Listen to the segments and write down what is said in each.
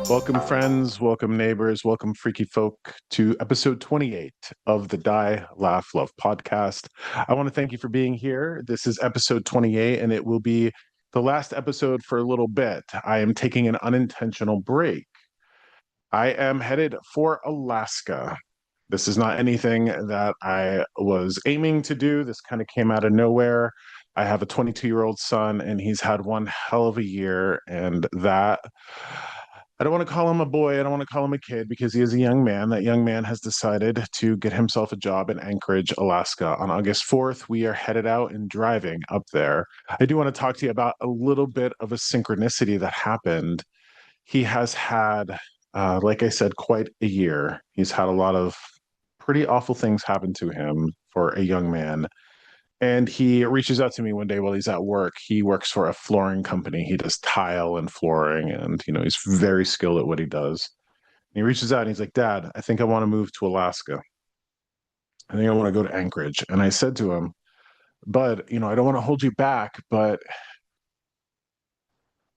Welcome, friends. Welcome, neighbors. Welcome, freaky folk, to episode 28 of the Die, Laugh, Love podcast. I want to thank you for being here. This is episode 28, and it will be the last episode for a little bit. I am taking an unintentional break. I am headed for Alaska. This is not anything that I was aiming to do. This kind of came out of nowhere. I have a 22-year-old son, and he's had one hell of a year, and that I don't want to call him a boy. I don't want to call him a kid because he is a young man. That young man has decided to get himself a job in Anchorage, Alaska. On August 4th, we are headed out and driving up there. I do want to talk to you about a little bit of a synchronicity that happened. He has had, like I said, quite a year. He's had a lot of pretty awful things happen to him for a young man. And he reaches out to me one day while he's at work. He works for a flooring company. He does tile and flooring, and he's very skilled at what he does. And he reaches out and he's like, "Dad, I think I want to move to Alaska. I think I want to go to Anchorage." And I said to him, "Bud, I don't want to hold you back, but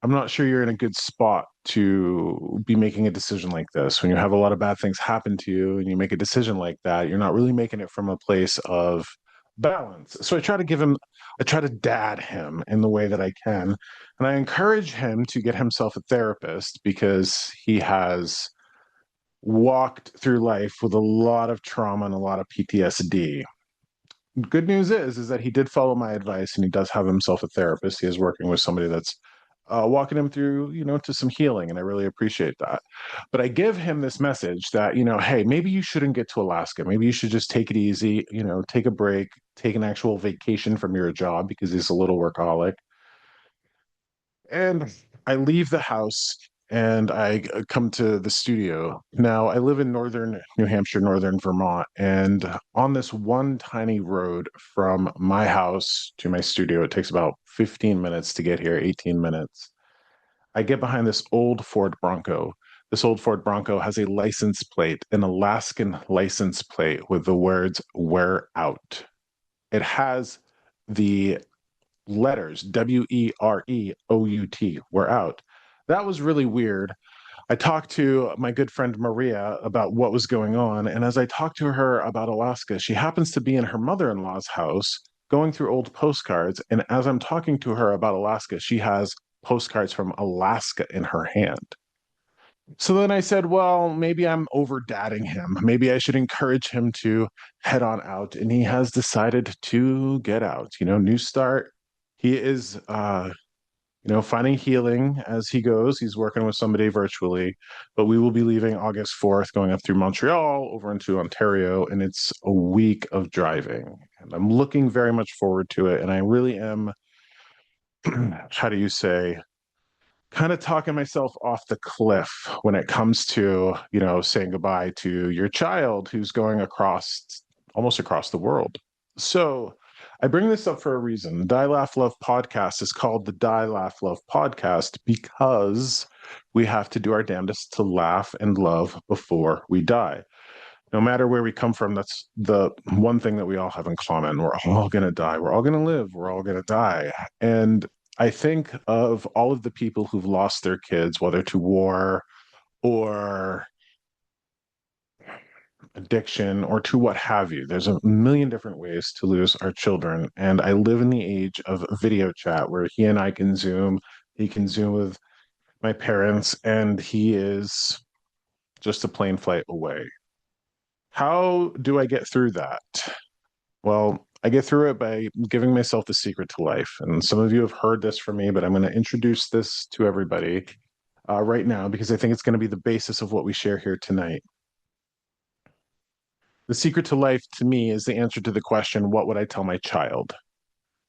I'm not sure you're in a good spot to be making a decision like this. When you have a lot of bad things happen to you and you make a decision like that, you're not really making it from a place of balance." So I try to dad him in the way that I can. And I encourage him to get himself a therapist because he has walked through life with a lot of trauma and a lot of PTSD. Good news is that he did follow my advice and he does have himself a therapist. He is working with somebody that's walking him through, to some healing, and I really appreciate that. But I give him this message that, hey, maybe you shouldn't get to Alaska. Maybe you should just take it easy, take a break, take an actual vacation from your job because he's a little workaholic. And I leave the house and I come to the studio. Now, I live in northern New Hampshire, northern Vermont, and on this one tiny road from my house to my studio, it takes about 15 minutes to get here, 18 minutes. I get behind this old Ford Bronco. This old Ford Bronco has a license plate, an Alaskan license plate with the words "Wear Out." It has the letters WEREOUT, "We're out." That was really weird. I talked to my good friend Maria about what was going on. And as I talked to her about Alaska, she happens to be in her mother in law's house going through old postcards. And as I'm talking to her about Alaska, she has postcards from Alaska in her hand. So then I said, well, maybe I'm over dadding him. Maybe I should encourage him to head on out. And he has decided to get out, new start. He is finding healing as he goes. He's working with somebody virtually, but we will be leaving August 4th, going up through Montreal over into Ontario, and it's a week of driving. And I'm looking very much forward to it. And I really am, how do you say, kind of talking myself off the cliff when it comes to, saying goodbye to your child who's going almost across the world. So I bring this up for a reason. The Die Laugh Love podcast is called the Die Laugh Love podcast because we have to do our damnedest to laugh and love before we die. No matter where we come from, that's the one thing that we all have in common. We're all going to die. We're all going to live. We're all going to die. And I think of all of the people who've lost their kids, whether to war or addiction or to what have you. There's a million different ways to lose our children. And I live in the age of video chat where he and I can Zoom. He can Zoom with my parents, and he is just a plane flight away. How do I get through that? Well, I get through it by giving myself the secret to life. And some of you have heard this from me, but I'm going to introduce this to everybody right now because I think it's going to be the basis of what we share here tonight. The secret to life to me is the answer to the question, what would I tell my child?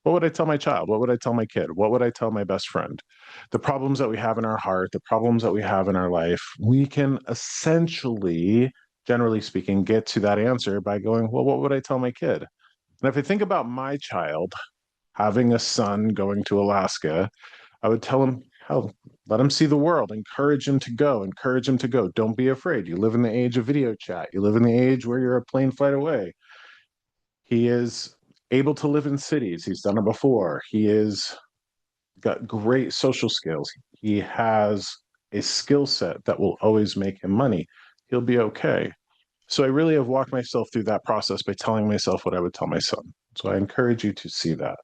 What would I tell my child? What would I tell my kid? What would I tell my best friend? The problems that we have in our heart, the problems that we have in our life, we can essentially, generally speaking, get to that answer by going, well, what would I tell my kid? And if I think about my child having a son going to Alaska, I would tell him, hell, let him see the world, encourage him to go, encourage him to go. Don't be afraid. You live in the age of video chat. You live in the age where you're a plane flight away. He is able to live in cities. He's done it before. He is got great social skills. He has a skill set that will always make him money. He'll be okay. So I really have walked myself through that process by telling myself what I would tell my son. So I encourage you to see that.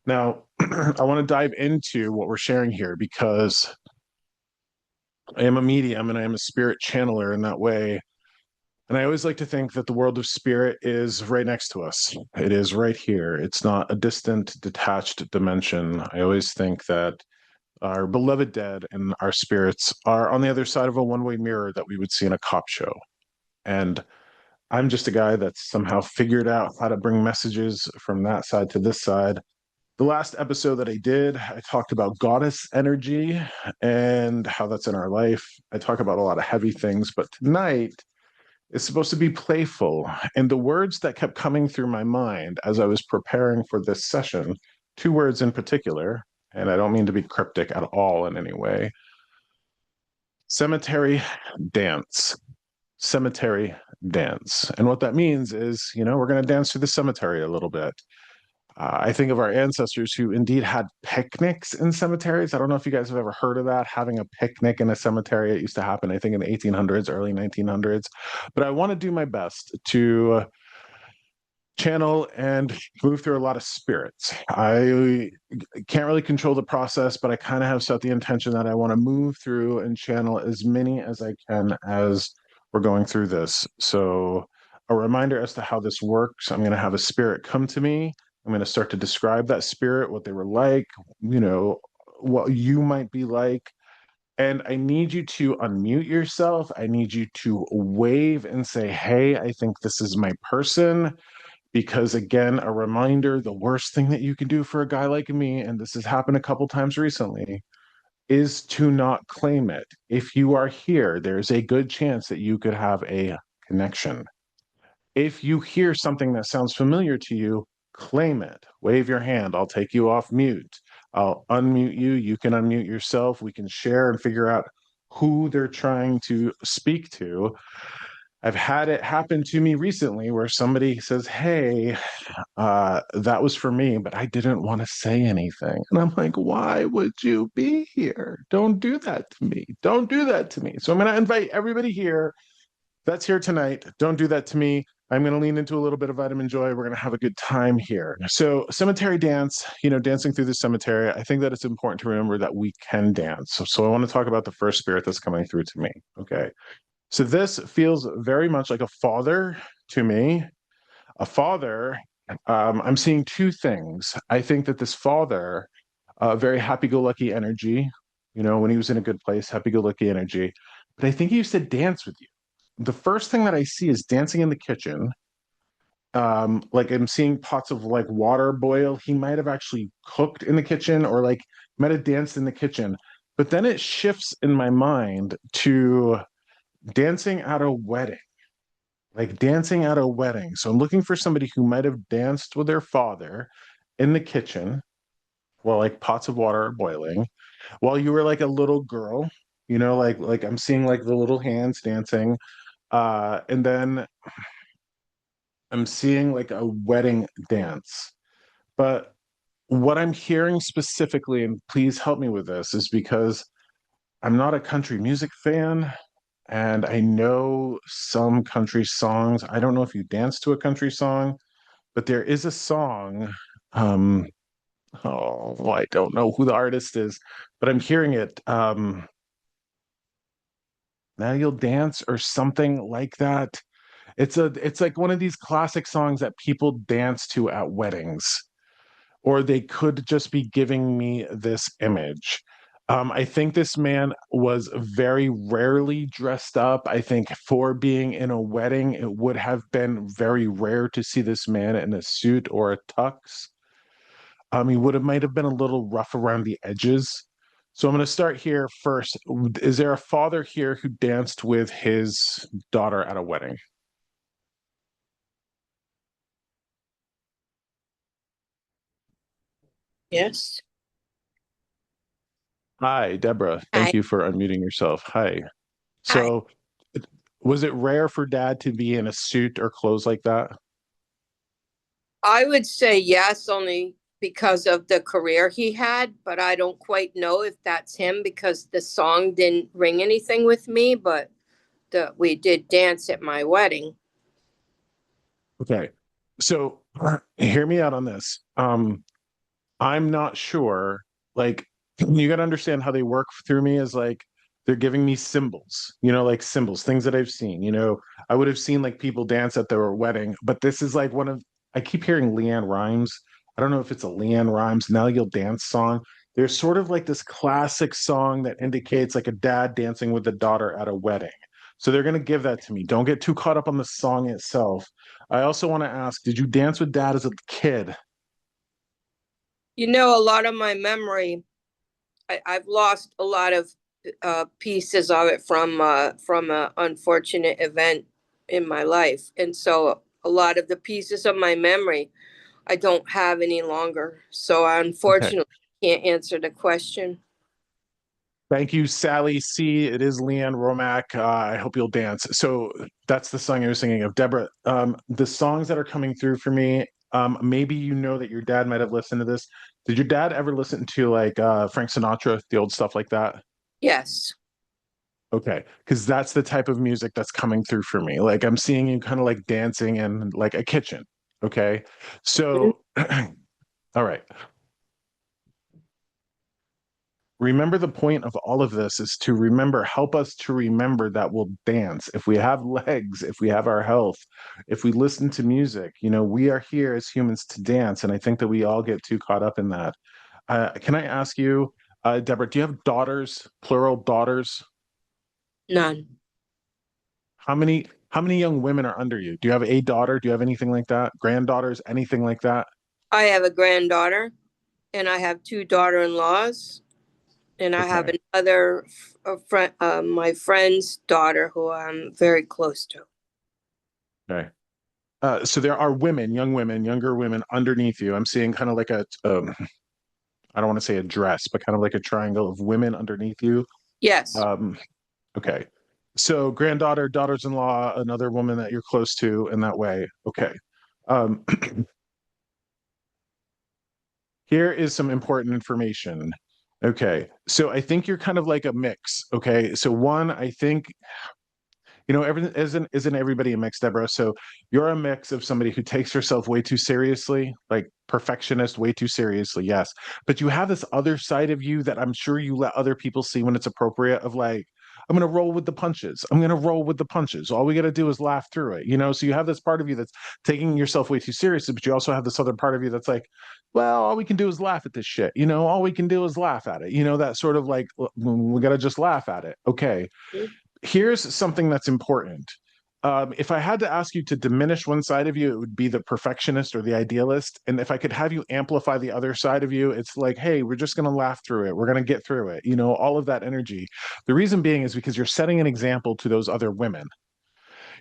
Now, I want to dive into what we're sharing here because I am a medium and I am a spirit channeler in that way. And I always like to think that the world of spirit is right next to us. It is right here. It's not a distant, detached dimension. I always think that our beloved dead and our spirits are on the other side of a one-way mirror that we would see in a cop show. And I'm just a guy that's somehow figured out how to bring messages from that side to this side. The last episode that I did, I talked about goddess energy and how that's in our life. I talk about a lot of heavy things, but tonight is supposed to be playful. And the words that kept coming through my mind as I was preparing for this session, two words in particular, and I don't mean to be cryptic at all in any way: cemetery dance. Cemetery dance. And what that means is, we're going to dance through the cemetery a little bit. I think of our ancestors who indeed had picnics in cemeteries. I don't know if you guys have ever heard of that, having a picnic in a cemetery. It used to happen, I think, in the 1800s, early 1900s. But I want to do my best to channel and move through a lot of spirits. I can't really control the process, but I kind of have set the intention that I want to move through and channel as many as I can as we're going through this. So, a reminder as to how this works: I'm going to have a spirit come to me. I'm going to start to describe that spirit, what they were like, what you might be like. And I need you to unmute yourself. I need you to wave and say, "Hey, I think this is my person." Because again, a reminder: the worst thing that you can do for a guy like me, and this has happened a couple times recently, is to not claim it. If you are here, there's a good chance that you could have a connection. If you hear something that sounds familiar to you, claim it. Wave your hand. I'll take you off mute. I'll unmute you. You can unmute yourself. We can share and figure out who they're trying to speak to. I've had it happen to me recently where somebody says, "Hey, that was for me, but I didn't want to say anything." And I'm like, "Why would you be here? Don't do that to me. Don't do that to me." So I'm going to invite everybody here that's here tonight. Don't do that to me. I'm going to lean into a little bit of vitamin joy. We're going to have a good time here. So, cemetery dance, dancing through the cemetery. I think that it's important to remember that we can dance. So I want to talk about the first spirit that's coming through to me. Okay. So, this feels very much like a father to me. A father, I'm seeing two things. I think that this father, very happy-go-lucky energy, when he was in a good place, happy-go-lucky energy. But I think he used to dance with you. The first thing that I see is dancing in the kitchen. Like I'm seeing pots of like water boil. He might have actually cooked in the kitchen or like might have danced in the kitchen. But then it shifts in my mind to dancing at a wedding, like dancing at a wedding. So I'm looking for somebody who might have danced with their father in the kitchen while like pots of water are boiling, while you were like a little girl, like I'm seeing like the little hands dancing. And then I'm seeing like a wedding dance. But what I'm hearing specifically, and please help me with this, is because I'm not a country music fan and I know some country songs. I don't know if you dance to a country song, but there is a song. Um, oh, I don't know who the artist is, but I'm hearing it. Now You'll Dance or something like that. It's like one of these classic songs that people dance to at weddings, or they could just be giving me this image. I think this man was very rarely dressed up. I think for being in a wedding, it would have been very rare to see this man in a suit or a tux. He might have been a little rough around the edges. So I'm going to start here first. Is there a father here who danced with his daughter at a wedding? Yes. Hi, Deborah. Hi. Thank you for unmuting yourself. Hi. Hi. So, was it rare for dad to be in a suit or clothes like that? I would say yes, only because of the career he had, but I don't quite know if that's him because the song didn't ring anything with me, but we did dance at my wedding. Okay. So hear me out on this. I'm not sure. Like, you got to understand how they work through me is like they're giving me symbols, like symbols, things that I've seen. I would have seen like people dance at their wedding, but this is like I keep hearing Leanne Rhymes. I don't know if it's a Leanne Rhymes Now You'll Dance song. There's sort of like this classic song that indicates like a dad dancing with a daughter at a wedding. So they're going to give that to me. Don't get too caught up on the song itself. I also want to ask, did you dance with dad as a kid? A lot of my memory, I've lost a lot of pieces of it from a unfortunate event in my life, and so a lot of the pieces of my memory I don't have any longer. So I Okay. unfortunately can't answer the question. Thank you, Sally C. It is Leanne Romack. I hope you'll dance. So that's the song I was singing of. Deborah, the songs that are coming through for me, maybe you know that your dad might have listened to this. Did your dad ever listen to like Frank Sinatra, the old stuff like that? Yes. Okay, because that's the type of music that's coming through for me. Like I'm seeing you kind of like dancing in like a kitchen. Okay, Mhm. so all right. Remember, the point of all of this is to remember, help us to remember that we'll dance. If we have legs, if we have our health, if we listen to music, we are here as humans to dance. And I think that we all get too caught up in that. Can I ask you, Deborah, do you have daughters, plural daughters? None. How many young women are under you? Do you have a daughter? Do you have anything like that? Granddaughters, anything like that? I have a granddaughter and I have two daughter-in-laws and I have Okay. another friend, my friend's daughter who I'm very close to. Okay. So there are women, young women, younger women underneath you. I'm seeing kind of like I don't want to say a dress, but kind of like a triangle of women underneath you. Yes. Um, okay. So granddaughter, daughters-in-law, another woman that you're close to in that way. Okay. Um, here is some important information. Okay. So I think you're kind of like a mix. Okay. So one, I think everything isn't everybody a mix, Deborah. So you're a mix of somebody who takes herself way too seriously, like perfectionist, way too seriously, yes. But you have this other side of you that I'm sure you let other people see when it's appropriate, of like, I'm gonna roll with the punches. I'm gonna roll with the punches. All we gotta do is laugh through it. So you have this part of you that's taking yourself way too seriously, but you also have this other part of you that's like, well, all we can do is laugh at this shit. All we can do is laugh at it. That sort of like, we gotta just laugh at it. Okay, here's something that's important. If I had to ask you to diminish one side of you, it would be the perfectionist or the idealist. And if I could have you amplify the other side of you, it's like, hey, we're just going to laugh through it. We're going to get through it. All of that energy. The reason being is because you're setting an example to those other women.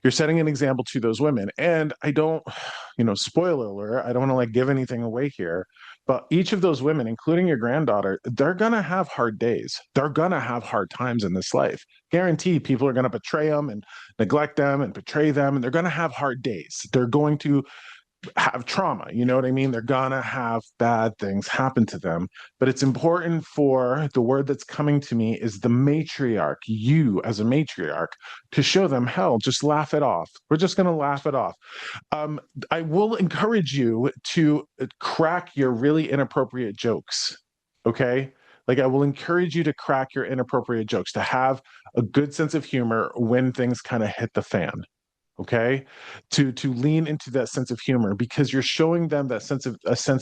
You're setting an example to those women. And I don't, spoiler alert, I don't want to like give anything away here, but each of those women, including your granddaughter, they're going to have hard days. They're going to have hard times in this life. Guaranteed, people are going to betray them and neglect them and betray them. And they're going to have hard days. They're going to have trauma. You know what I mean? They're gonna have bad things happen to them. But it's important for the word that's coming to me is the matriarch, you as a matriarch, to show them, hell, just laugh it off. We're just gonna laugh it off. Um, I will encourage you to crack your really inappropriate jokes. Okay. Like, I will encourage you to crack your inappropriate jokes, to have a good sense of humor when things kind of hit the fan. Okay, to lean into that sense of humor, because you're showing them that sense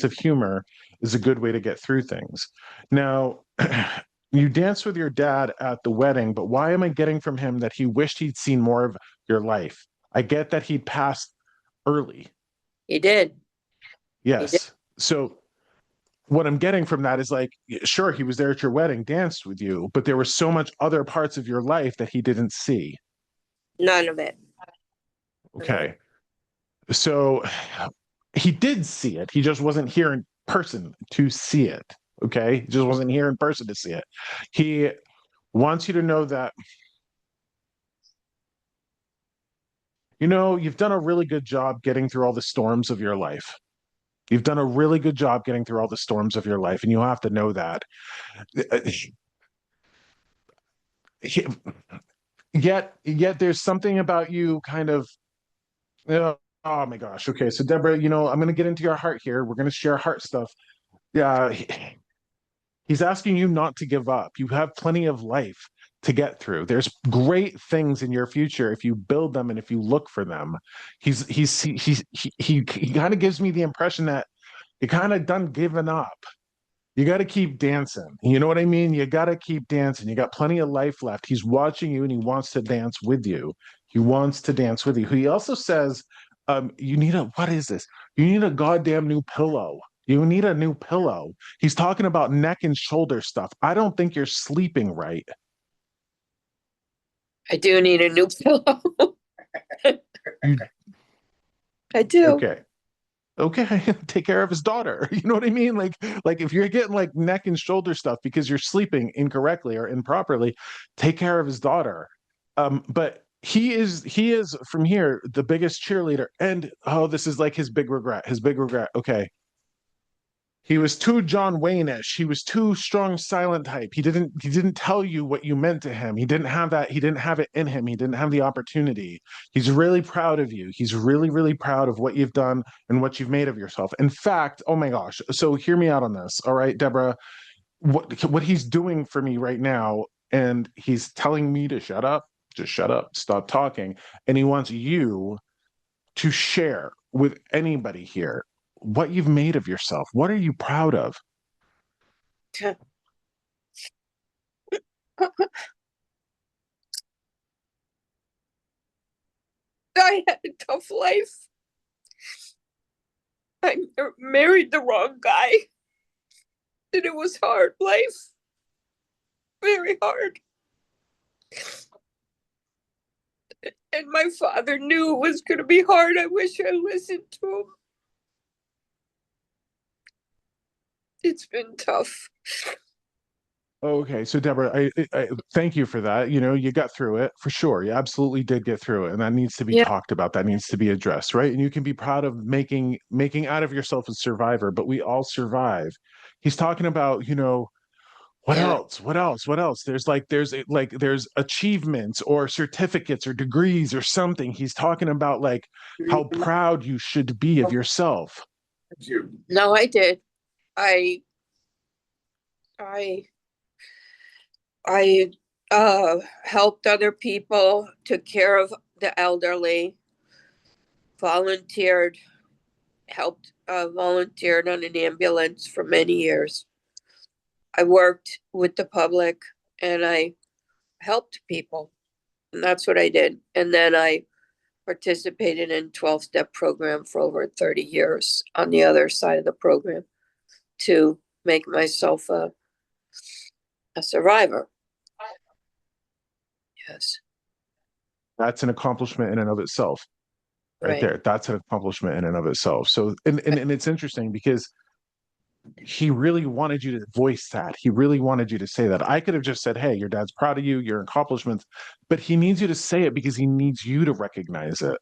of humor is a good way to get through things. Now, you danced with your dad at the wedding, but why am I getting from him that he wished he'd seen more of your life? I get that he passed early. He did. He did. Yes. So what I'm getting from that is like, sure, he was there at your wedding, danced with you, but there were so much other parts of your life that he didn't see. None of it. None of it. Okay. So he did see it. He just wasn't here in person to see it. Okay. He just wasn't here in person to see it. He wants you to know that, you've done a really good job getting through all the storms of your life. You've done a really good job getting through all the storms of your life, and you have to know that. Yet there's something about you kind of, oh my gosh. Okay, so Deborah, I'm going to get into your heart here. We're going to share heart stuff. Yeah, he's asking you not to give up. You have plenty of life to get through. There's great things in your future if you build them and if you look for them. He kind of gives me the impression that you're kind of done giving up. You got to keep dancing. You know what I mean? You got to keep dancing. You got plenty of life left. He's watching you and he wants to dance with you. He wants to dance with you. He also says, you need what is this? You need a goddamn new pillow. You need a new pillow. He's talking about neck and shoulder stuff. I don't think you're sleeping right. I do need a new pillow. You, I do. okay. Okay, take care of his daughter. You know what I mean? Like if you're getting like neck and shoulder stuff because you're sleeping incorrectly or improperly, take care of his daughter. But he is from here the biggest cheerleader. And oh, this is like his big regret. His big regret. Okay, he was too John Wayne-ish. He was too strong silent type. He didn't tell you what you meant to him. He didn't have that. He didn't have it in him. He didn't have the opportunity. He's really proud of you. He's really, really proud of what you've done and what you've made of yourself. In fact, oh my gosh. So hear me out on this. All right, Deborah, what he's doing for me right now, and he's telling me to shut up, just shut up, stop talking. And he wants you to share with anybody here what you've made of yourself. What are you proud of? I had a tough life. I married the wrong guy. And it was hard life. Very hard. And my father knew it was going to be hard. I wish I listened to him. It's been tough. Okay, so Deborah, I thank you for that. You got through it for sure. You absolutely did get through it, and that needs to be Yeah. talked about. That needs to be addressed, right? And you can be proud of making out of yourself a survivor, but we all survive. He's talking about, what Yeah. else? What else? What else? There's achievements or certificates or degrees or something. He's talking about like how proud you should be of yourself. No, I did. I I I helped other people, took care of the elderly, volunteered, volunteered on an ambulance for many years. I worked with the public and I helped people. And that's what I did. And then I participated in 12-step program for over 30 years on the other side of the program to make myself a survivor. Yes. That's an accomplishment in and of itself, right Right. there. That's an accomplishment in and of itself. So, and it's interesting because he really wanted you to voice that. He really wanted you to say that. I could have just said, "Hey, your dad's proud of you, your accomplishments," but he needs you to say it because he needs you to recognize it.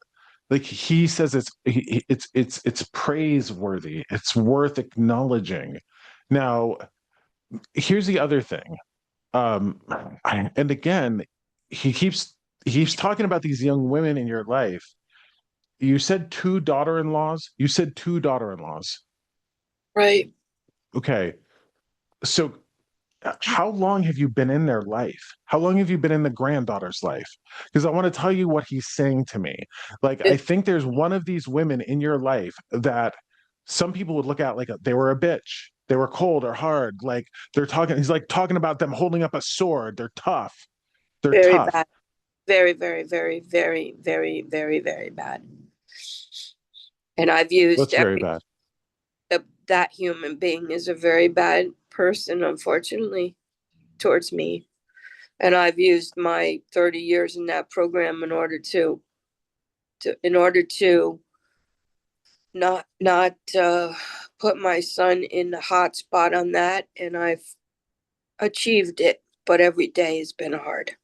Like he says, it's praiseworthy. It's worth acknowledging. Now, here's the other thing. And again, he keeps talking about these young women in your life. You said two daughter-in-laws. You said two daughter-in-laws. Right. Okay. So how long have you been in their life? How long have you been in the granddaughter's life? Because I want to tell you what he's saying to me. Like, I think there's one of these women in your life that some people would look at like they were a bitch. They were cold or hard. Like he's like talking about them holding up a sword. They're tough. They're Very tough. bad. Very, very, very, very, very, very, very bad. And I've used That's very bad. that human being is a very bad person, unfortunately, towards me. And I've used my 30 years in that program in order to not put my son in the hot spot on that, and I've achieved it. But every day has been hard.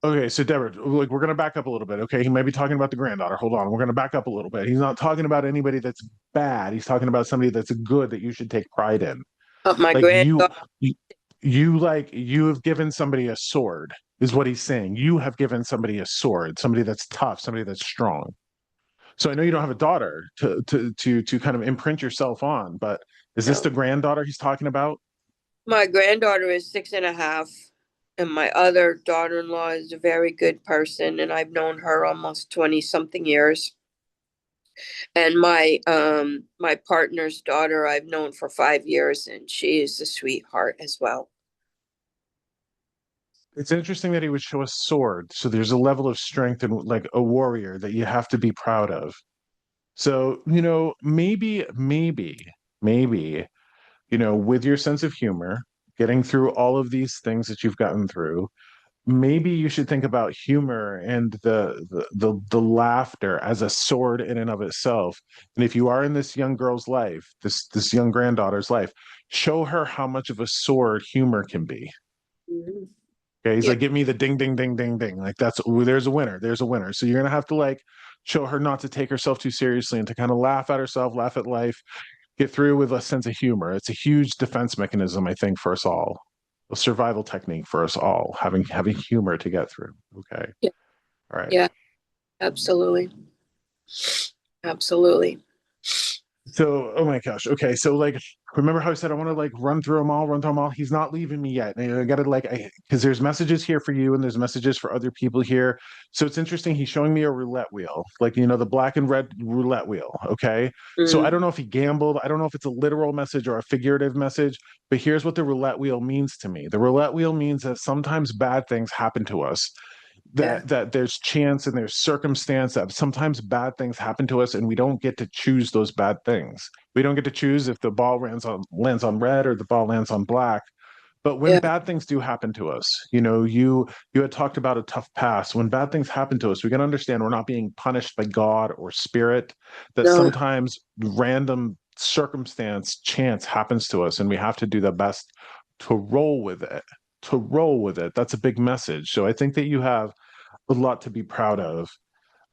Okay, so Deborah, like we're gonna back up a little bit. Okay, he might be talking about the granddaughter. Hold on, we're gonna back up a little bit. He's not talking about anybody that's bad. He's talking about somebody that's good that you should take pride in. My Like granddaughter. you, you have given somebody a sword, is what he's saying. You have given somebody a sword, somebody that's tough, somebody that's strong. So I know you don't have a daughter to kind of imprint yourself on, but is this No. the granddaughter he's talking about? My granddaughter is 6.5, and my other daughter-in-law is a very good person, and I've known her almost 20 something years. And my partner's daughter I've known for 5 years, and she is a sweetheart as well. It's interesting that he would show a sword. So there's a level of strength and like a warrior that you have to be proud of. So, maybe, with your sense of humor, getting through all of these things that you've gotten through, maybe you should think about humor and the laughter as a sword in and of itself. And if you are in this young girl's life, this young granddaughter's life, show her how much of a sword humor can be. Mhm. Okay, he's Yeah, like, give me the ding, ding, ding, ding, ding. Like that's ooh, there's a winner. There's a winner. So you're gonna have to like show her not to take herself too seriously and to kind of laugh at herself, laugh at life, get through with a sense of humor. It's a huge defense mechanism, I think, for us all. A survival technique for us all, having humor to get through. Okay. yeah, All right. yeah, absolutely, absolutely. So, oh my gosh. Okay. So, like, remember how I said I want to like run through them all? He's not leaving me yet. And I got to like, because there's messages here for you and there's messages for other people here. So it's interesting. He's showing me a roulette wheel, like, the black and red roulette wheel. Okay. So I Mm, don't know if he gambled. I don't know if it's a literal message or a figurative message, but here's what the roulette wheel means to me. The roulette wheel means that sometimes bad things happen to us, yeah, that there's chance and there's circumstance, that sometimes bad things happen to us and we don't get to choose those bad things. We don't get to choose if the ball lands on red or the ball lands on black. But when yeah, bad things do happen to us, you had talked about a tough past. When bad things happen to us, we can understand we're not being punished by God or spirit, that no, sometimes random circumstance, chance happens to us, and we have to do the best to roll with it. To roll with it. That's a big message. So I think that you have a lot to be proud of.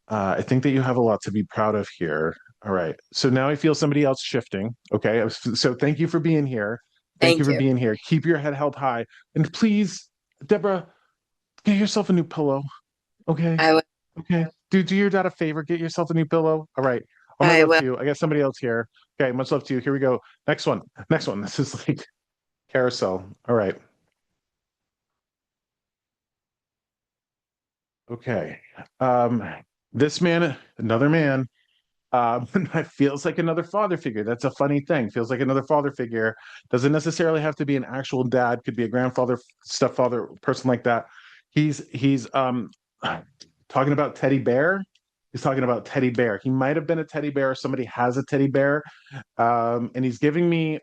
I think that you have a lot to be proud of here. All right. So now I feel somebody else shifting. Okay. So thank you for being here. Thank you thank for you. being here. Keep your head held high. And please, Deborah, get yourself a new pillow. Okay. I will. Okay. Do your dad a favor. Get yourself a new pillow. All right. All my I love will. to you. I got somebody else here. Okay. Much love to you. Here we go. Next one. Next one. This is like carousel. All right. Okay. Um, this man, another man, feels like another father figure. That's a funny thing. Feels like another father figure. Doesn't necessarily have to be an actual dad. Could be a grandfather, stepfather, person like that. He's talking about teddy bear. He's talking about teddy bear. He might have been a teddy bear. Somebody has a teddy bear, and he's giving me,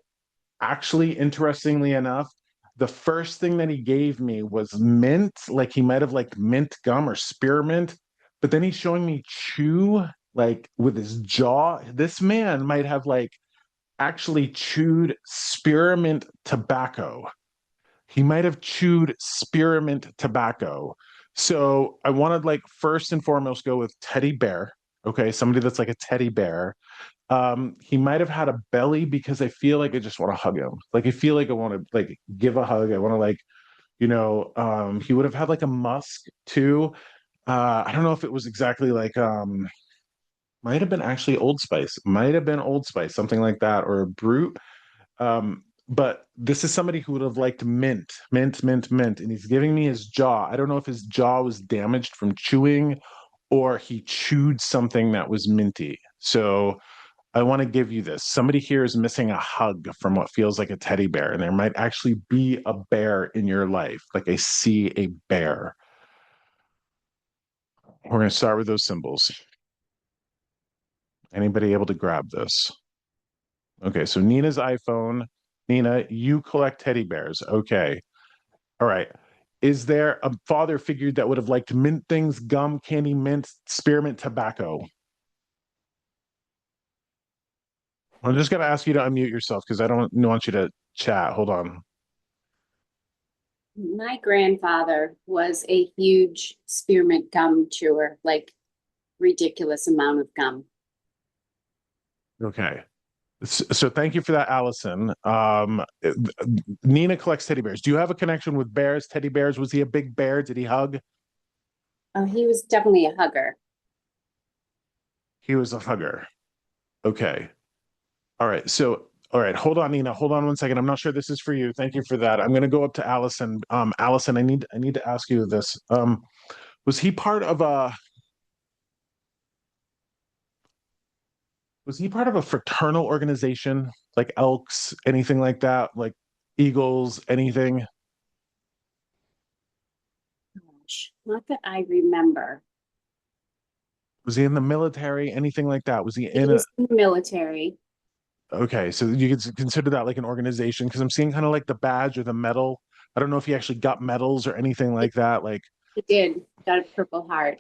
actually, interestingly enough, the first thing that he gave me was mint. Like he might have liked mint gum or spearmint, but then he's showing me chew, like with his jaw. This man might have like actually chewed spearmint tobacco. He might have chewed spearmint tobacco. So I want to like first and foremost go with teddy bear. Okay, somebody that's like a teddy bear. He might have had a belly because I feel like I just want to hug him. Like I feel like I want to like give a hug. I want to like, he would have had like a musk too. I don't know if it was exactly like might have been actually Old Spice, might have been Old Spice, something like that, or a brute. But this is somebody who would have liked mint, mint, mint, mint, and he's giving me his jaw. I don't know if his jaw was damaged from chewing or he chewed something that was minty. So I want to give you this. Somebody here is missing a hug from what feels like a teddy bear, and there might actually be a bear in your life. Like I see a bear. We're going to start with those symbols. Anybody able to grab this? Okay, so Nina's iPhone. Nina, you collect teddy bears. Okay. All right. Is there a father figure that would have liked mint things, gum, candy, mint, spearmint, tobacco? I'm just going to ask you to unmute yourself because I don't want you to chat. Hold on. My grandfather was a huge spearmint gum chewer, like ridiculous amount of gum. Okay. So thank you for that, Allison. Nina collects teddy bears. Do you have a connection with bears, teddy bears? Was he a big bear? Did he hug? Oh, he was definitely a hugger. He was a hugger. Okay. All right. So, all right. Hold on, Nina. Hold on one second. I'm not sure this is for you. Thank you for that. I'm going to go up to Allison. Allison, I need to ask you this. Was he part of a was he part of a fraternal organization like Elks, anything like that, like Eagles, anything? Gosh, not that I remember. Was he in the military, anything like that? Was he He in a was in the military. Okay, so you could consider that like an organization because I'm seeing kind of like the badge or the medal. I don't know if he actually got medals or anything He, like that. Like he did, got a Purple Heart.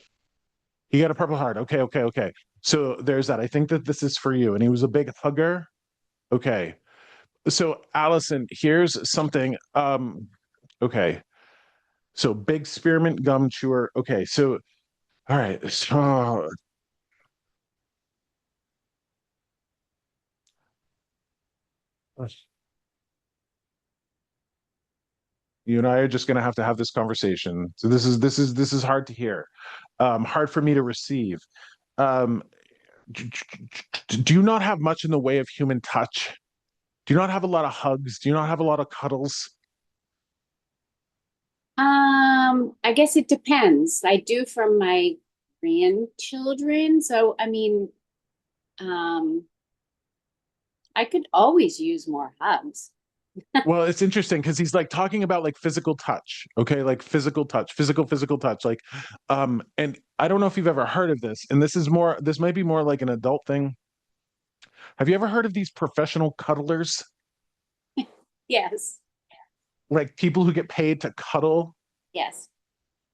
he got a Purple Heart. Okay, okay, okay. So there's that. I think that this is for you. And he was a big hugger. Okay. So Allison, here's something. Okay. So big spearmint gum chewer. Okay, so all right. So you and I are just gonna have to have this conversation. So this is hard to hear. Hard for me to receive. Um, do you not have much in the way of human touch? Do you not have a lot of hugs? Do you not have a lot of cuddles? I guess it depends. I do from my grandchildren. So, I mean, um, I could always use more hugs. Well, it's interesting because he's like talking about like physical touch, okay? Like physical touch, physical touch. Like, and I don't know if you've ever heard of this, and this might be more like an adult thing. Have you ever heard of these professional cuddlers? Yes, Like people who get paid to cuddle? yes.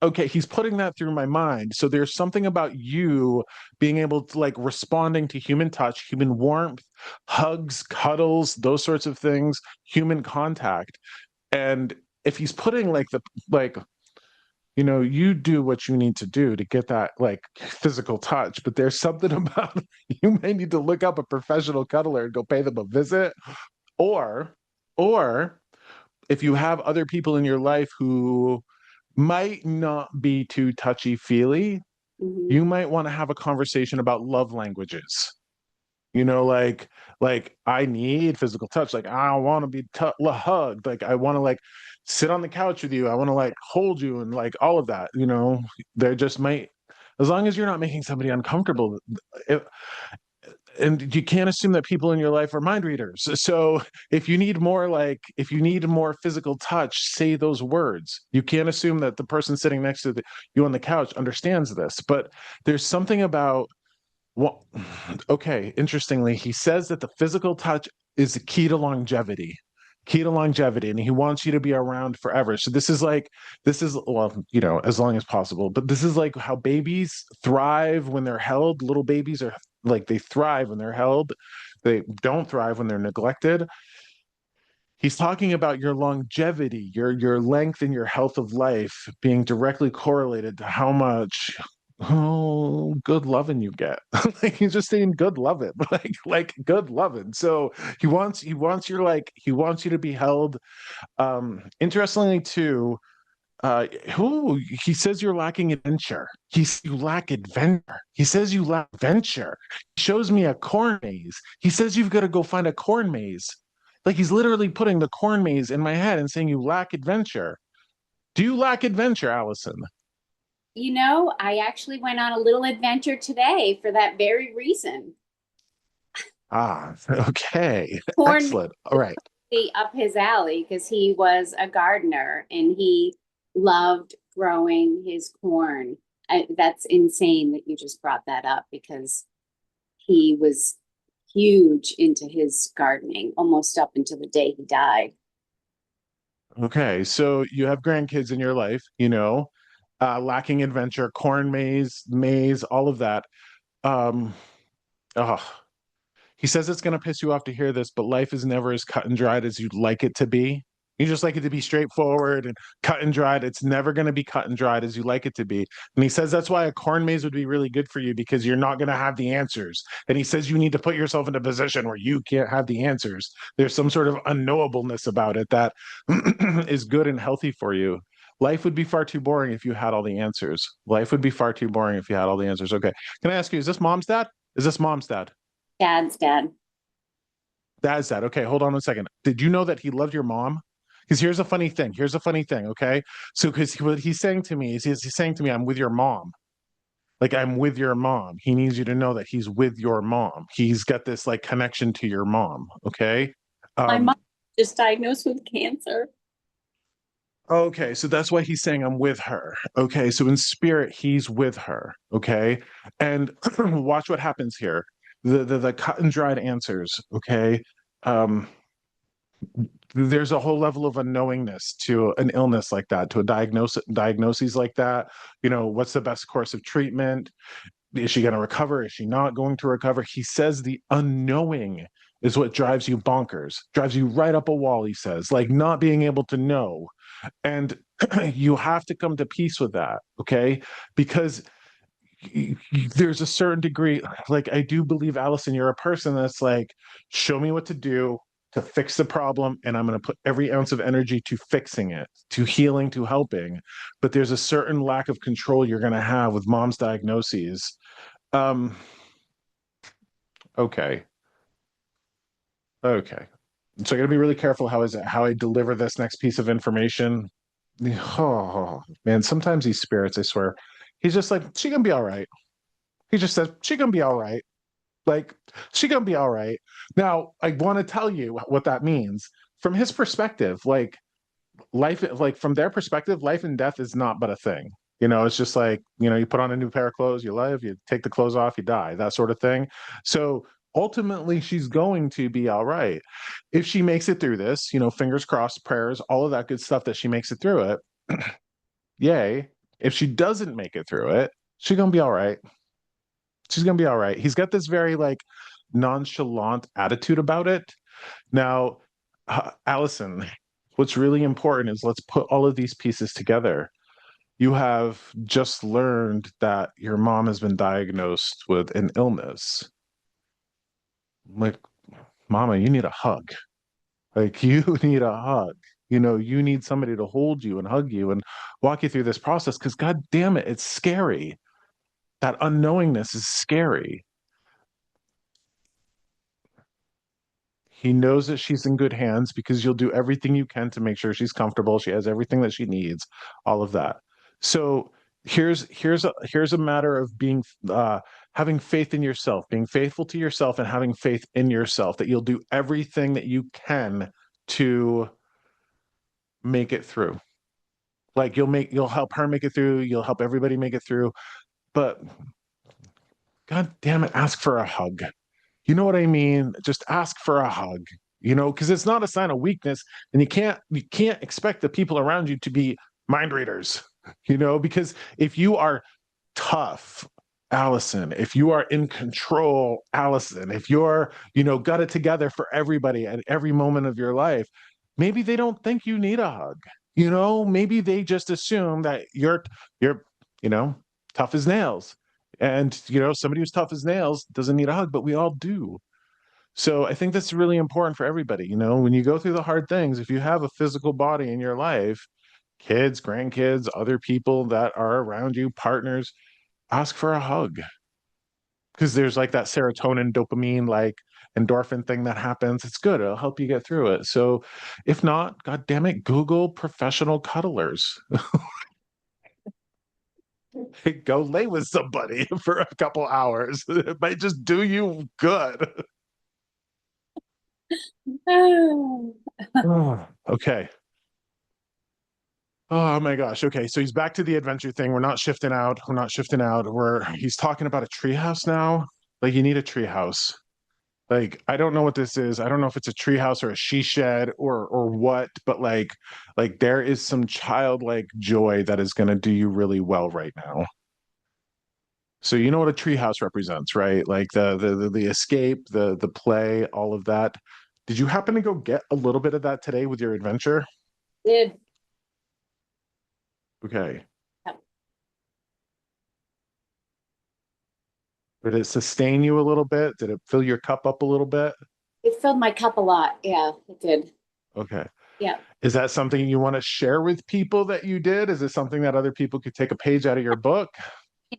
Okay, he's putting that through my mind. So there's something about you being able to like responding to human touch, human warmth, hugs, cuddles, those sorts of things, human contact. And if he's putting like you do what you need to do to get that like physical touch, but there's something about you may need to look up a professional cuddler and go pay them a visit, or or if you have other people in your life who might not be too touchy feely, Hmm. you might want to have a conversation about love languages. Like I need physical touch. Like I want to be hugged. Like I want to like sit on the couch with you. I want to like hold you and like all of that. There just might, as long as you're not making somebody uncomfortable. It, and you can't assume that people in your life are mind readers. So if you need more physical touch, say those words. You can't assume that the person sitting next to you on the couch understands this. But there's something about well, okay, interestingly, he says that the physical touch is the key to longevity, and he wants you to be around forever. So this is, well, as long as possible, but this is like how babies thrive when they're held. Little babies are like they thrive when they're held, they don't thrive when they're neglected. He's talking about your longevity, your length and your health of life being directly correlated to how much good loving you get. Like he's just saying good loving, like good loving. So he wants you to be held. Interestingly too, who he says you're lacking adventure. You lack adventure. He says you lack adventure. He shows me a corn maze. He says you've got to go find a corn maze. Like he's literally putting the corn maze in my head and saying you lack adventure. Do you lack adventure, Allison? I actually went on a little adventure today for that very reason. Ah, okay. Corn Excellent. All right. be up his alley because he was a gardener and he loved growing his corn. That's insane that you just brought that up because he was huge into his gardening almost up until the day he died. Okay. So you have grandkids in your life, lacking adventure, corn maze, all of that. Um, oh, he says it's going to piss you off to hear this, but life is never as cut and dried as you'd like it to be. You just like it to be straightforward and cut and dried. It's never going to be cut and dried as you like it to be. And he says that's why a corn maze would be really good for you because you're not going to have the answers. And he says you need to put yourself in a position where you can't have the answers. There's some sort of unknowableness about it that is good and healthy for you. Life would be far too boring if you had all the answers. Life would be far too boring if you had all the answers. Okay. Can I ask you, is this mom's dad? Is this mom's dad? Dad's dad. Dad's dad. Okay, hold on a second. Did you know that he loved your mom? Because here's a funny thing. Here's a funny thing. Okay, so because what he's saying to me is he's saying to me, "I'm with your mom." Like I'm with your mom. He needs you to know that he's with your mom. He's got this like connection to your mom. Okay. My Um, mom just diagnosed with cancer. okay, so that's why he's saying I'm with her. Okay, so in spirit, he's with her. Okay, and watch what happens here. The cut and dried answers. Okay. Um, there's a whole level of unknowingness to an illness like that, to a diagnoses like that. You know, what's the best course of treatment? Is she going to recover? Is she not going to recover? He says the unknowing is what drives you bonkers, drives you right up a wall, he says, like not being able to know. And you have to come to peace with that, okay? Because there's a certain degree, like I do believe, Allison, you're a person that's like, show me what to do to fix the problem, and I'm going to put every ounce of energy to fixing it, to healing, to helping. But there's a certain lack of control you're going to have with mom's diagnoses. um okay, okay, so I got to be really careful how I deliver this next piece of information. Oh man, sometimes these spirits, I swear, he's just like, she gonna be all right. He just says she gonna be all right. Like, she gonna be all right. Now, I want to tell you what that means from his perspective. Like, life, like from their perspective, life and death is not but a thing. You know, it's just like, you know, you put on a new pair of clothes, you live, you take the clothes off, you die, that sort of thing. So ultimately, she's going to be all right. If she makes it through this, you know, fingers crossed, prayers, all of that good stuff, that she makes it through it, yay. If she doesn't make it through it, she's gonna be all right. She's gonna be all right. He's got this very like nonchalant attitude about it. Now, Allison, what's really important is let's put all of these pieces together. You have just learned that your mom has been diagnosed with an illness. Like, mama, you need a hug. Like, you need a hug. You know, you need somebody to hold you and hug you and walk you through this process because, God damn it, it's scary. That unknowingness is scary. He knows that she's in good hands because you'll do everything you can to make sure she's comfortable. She has everything that she needs, all of that. So here's a matter of being having faith in yourself, being faithful to yourself, and having faith in yourself that you'll do everything that you can to make it through. Like you'll help her make it through, you'll help everybody make it through. But God damn it, ask for a hug. You know what I mean? Just ask for a hug, you know, because it's not a sign of weakness. And you can't expect the people around you to be mind readers, you know, because if you are tough, Allison, if you are in control, Allison, if you're, you know, got it together for everybody at every moment of your life, maybe they don't think you need a hug. You know, maybe they just assume that you're, you know, tough as nails. And, you know, somebody who's tough as nails doesn't need a hug, but we all do. So I think that's really important for everybody. You know, when you go through the hard things, if you have a physical body in your life, kids, grandkids, other people that are around you, partners, ask for a hug. Because there's like that serotonin, dopamine, like endorphin thing that happens. It's good. It'll help you get through it. So if not, God damn it, Google professional cuddlers. Go lay with somebody for a couple hours. It might just do you good. Okay. Oh my gosh. Okay. So he's back to the adventure thing. We're not shifting out. We're not shifting out. He's talking about a treehouse now. Like, you need a treehouse. Like, I don't know what this is. I don't know if it's a treehouse or a she shed or what, but like there is some childlike joy that is gonna do you really well right now. So you know what a treehouse represents, right? Like the escape, the play, all of that. Did you happen to go get a little bit of that today with your adventure? Did. Okay. Yep. Did it sustain you a little bit? Did it fill your cup up a little bit? It filled my cup a lot. Yeah, it did. Okay. Yeah. Is that something you want to share with people that you did? Is it something that other people could take a page out of your book?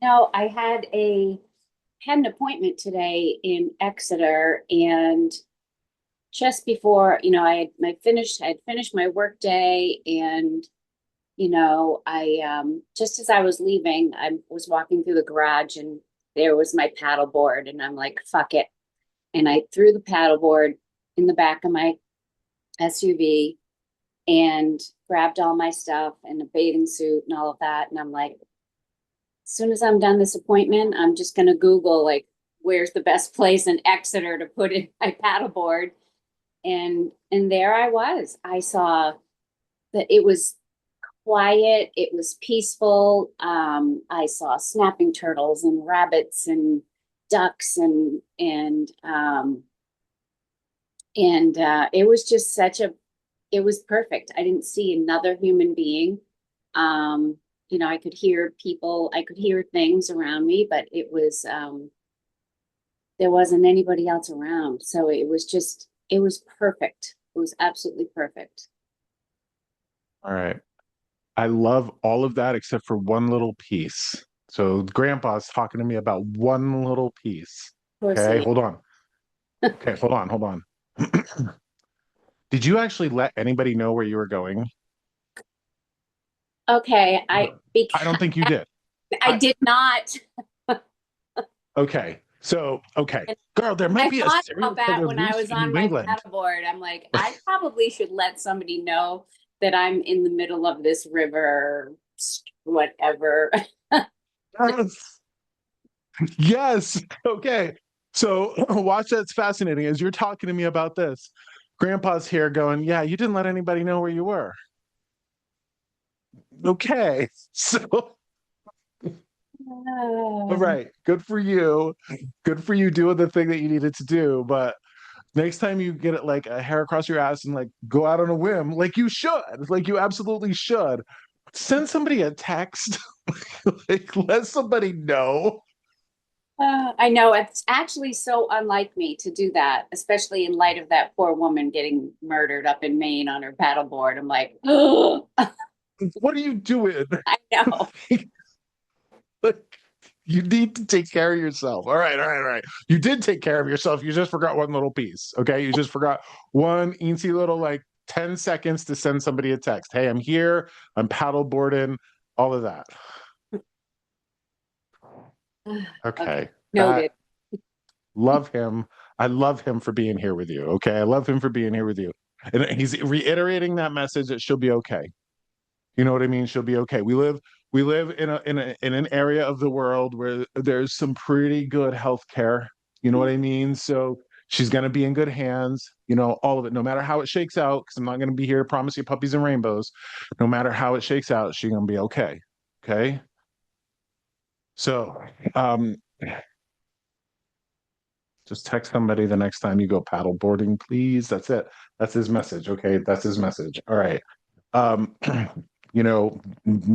I had an appointment today in Exeter, and just before, I had finished my work day, and I just as I was leaving, I was walking through the garage, and there was my paddle board, and I'm like, fuck it. And I threw the paddle board in the back of my SUV and grabbed all my stuff and a bathing suit and all of that. And I'm like, as soon as I'm done this appointment, I'm just gonna Google like where's the best place in Exeter to put in my paddleboard. And there I was. I saw that it was quiet, it was peaceful. I saw snapping turtles and rabbits and ducks and it was just it was perfect. I didn't see another human being. I could hear people, I could hear things around me, but there wasn't anybody else around. So it was perfect. It was absolutely perfect. All right. I love all of that except for one little piece. So grandpa's talking to me about one little piece. Poor Okay, Sam. hold on. Okay, hold on. Did you actually let anybody know where you were going? Okay, I don't think you did. I did not. Okay. So, okay. And Girl, there might I be a thought serial about that killer when I loose was in on New my England. paddleboard. I'm like, I probably should let somebody know that I'm in the middle of this river, whatever. Yes. Yes. Okay. So watch that's fascinating. As you're talking to me about this, grandpa's here going, yeah, you didn't let anybody know where you were. Okay. So, all right. Good for you. Good for you doing the thing that you needed to do. But next time you get it like a hair across your ass and like go out on a whim, like you should, like you absolutely should, send somebody a text, like let somebody know. I know it's actually so unlike me to do that, especially in light of that poor woman getting murdered up in Maine on her paddleboard. I'm like, oh, What are you doing? I know. Like, you need to take care of yourself. All right. You did take care of yourself. You just forgot one little piece. Okay. You just forgot one eensy little, like 10 seconds to send somebody a text. Hey, I'm here. I'm paddleboarding, all of that. Okay, Okay. noted. That, love him. I love him for being here with you. Okay. I love him for being here with you. And he's reiterating that message that she'll be okay. You know what I mean? She'll be okay. We live in an area of the world where there's some pretty good health care. You know what I mean? So she's gonna be in good hands, all of it, no matter how it shakes out, because I'm not gonna be here to promise you puppies and rainbows. No matter how it shakes out, she's gonna be okay. Okay. So just text somebody the next time you go paddle boarding, please. That's it. That's his message. Okay. That's his message. All right. Um, you know,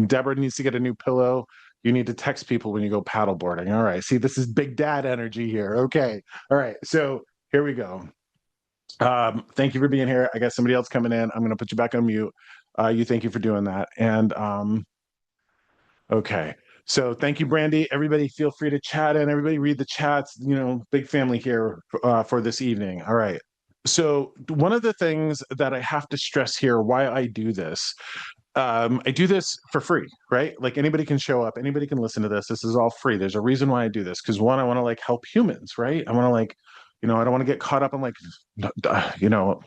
Deborah needs to get a new pillow. You need to text people when you go paddle boarding. All right. See, this is big dad energy here. Okay. All right. So here we go. Thank you for being here. I got somebody else coming in. I'm going to put you back on mute. Thank you for doing that. And okay. So thank you, Brandy. Everybody feel free to chat in. Everybody read the chats. Big family here for this evening. All right. So one of the things that I have to stress here, why I do this, I do this for free, right? Like anybody can show up, anybody can listen to this. This is all free. There's a reason why I do this. Because one, I want to like help humans, right? I want to like, I don't want to get caught up in like, you know,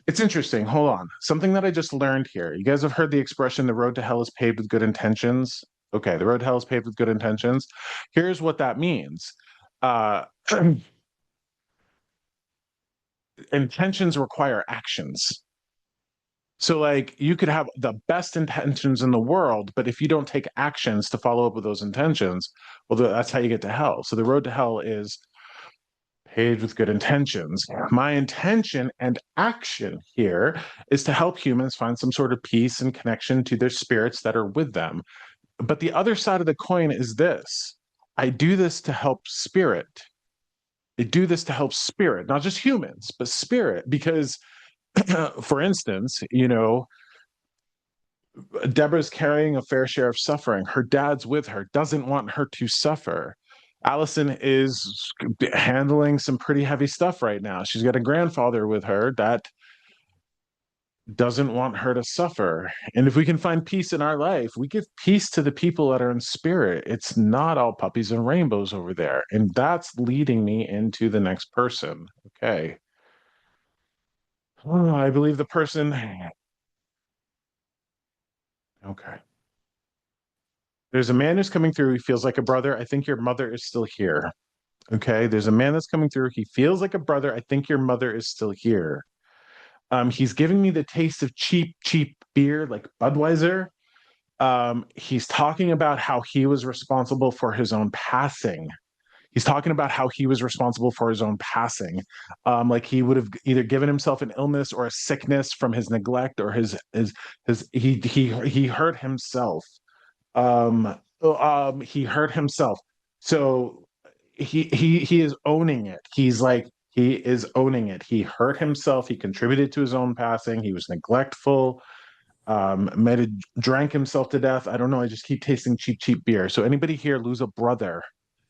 it's interesting. Hold on. Something that I just learned here. You guys have heard the expression, the road to hell is paved with good intentions. Okay, the road to hell is paved with good intentions. Here's what that means. Uh, intentions require actions. So, like, you could have the best intentions in the world, but if you don't take actions to follow up with those intentions, well, that's how you get to hell. So, the road to hell is page with good intentions. My intention and action here is to help humans find some sort of peace and connection to their spirits that are with them. But the other side of the coin is this: I do this to help spirit. I do this to help spirit, not just humans, but spirit. Because, for instance, Deborah's carrying a fair share of suffering. Her dad's with her, doesn't want her to suffer. Allison is handling some pretty heavy stuff right now. She's got a grandfather with her that doesn't want her to suffer. And if we can find peace in our life, we give peace to the people that are in spirit. It's not all puppies and rainbows over there. And that's leading me into the next person. Okay. Oh, I believe the person. Okay. There's a man who's coming through. He feels like a brother. I think your mother is still here. Okay. There's a man that's coming through. He feels like a brother. I think your mother is still here. He's giving me the taste of cheap, cheap beer like Budweiser. He's talking about how he was responsible for his own passing. He's talking about how he was responsible for his own passing. Like he would have either given himself an illness or a sickness from his neglect or he hurt himself. He hurt himself. So he is owning it. He is owning it. He hurt himself. He contributed to his own passing. He was neglectful. Might have drank himself to death. I don't know. I just keep tasting cheap, cheap beer. So anybody here lose a brother?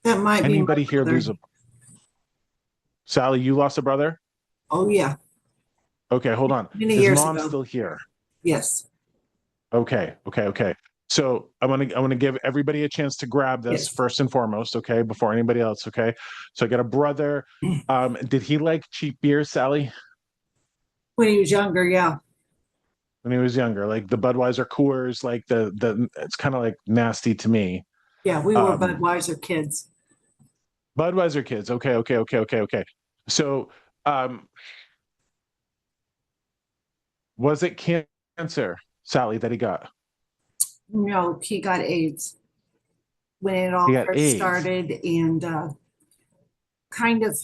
That might be my Anybody here brother. lose a Sally? You lost a brother? Oh, yeah. Okay, hold on. Many Is years mom ago. still here? Yes. Okay. So I want to give everybody a chance to grab this Yes. first and foremost, okay, before anybody else, okay? So I got a brother. Did he like cheap beer, Sally? When he was younger, yeah. When he was younger, like the Budweiser Coors, like the it's kind of like nasty to me. Yeah, we were Um, Budweiser kids. Budweiser kids. Okay. So, was it cancer, Sally, that he got? No, he got AIDS when it all He got first AIDS. started. And kind of,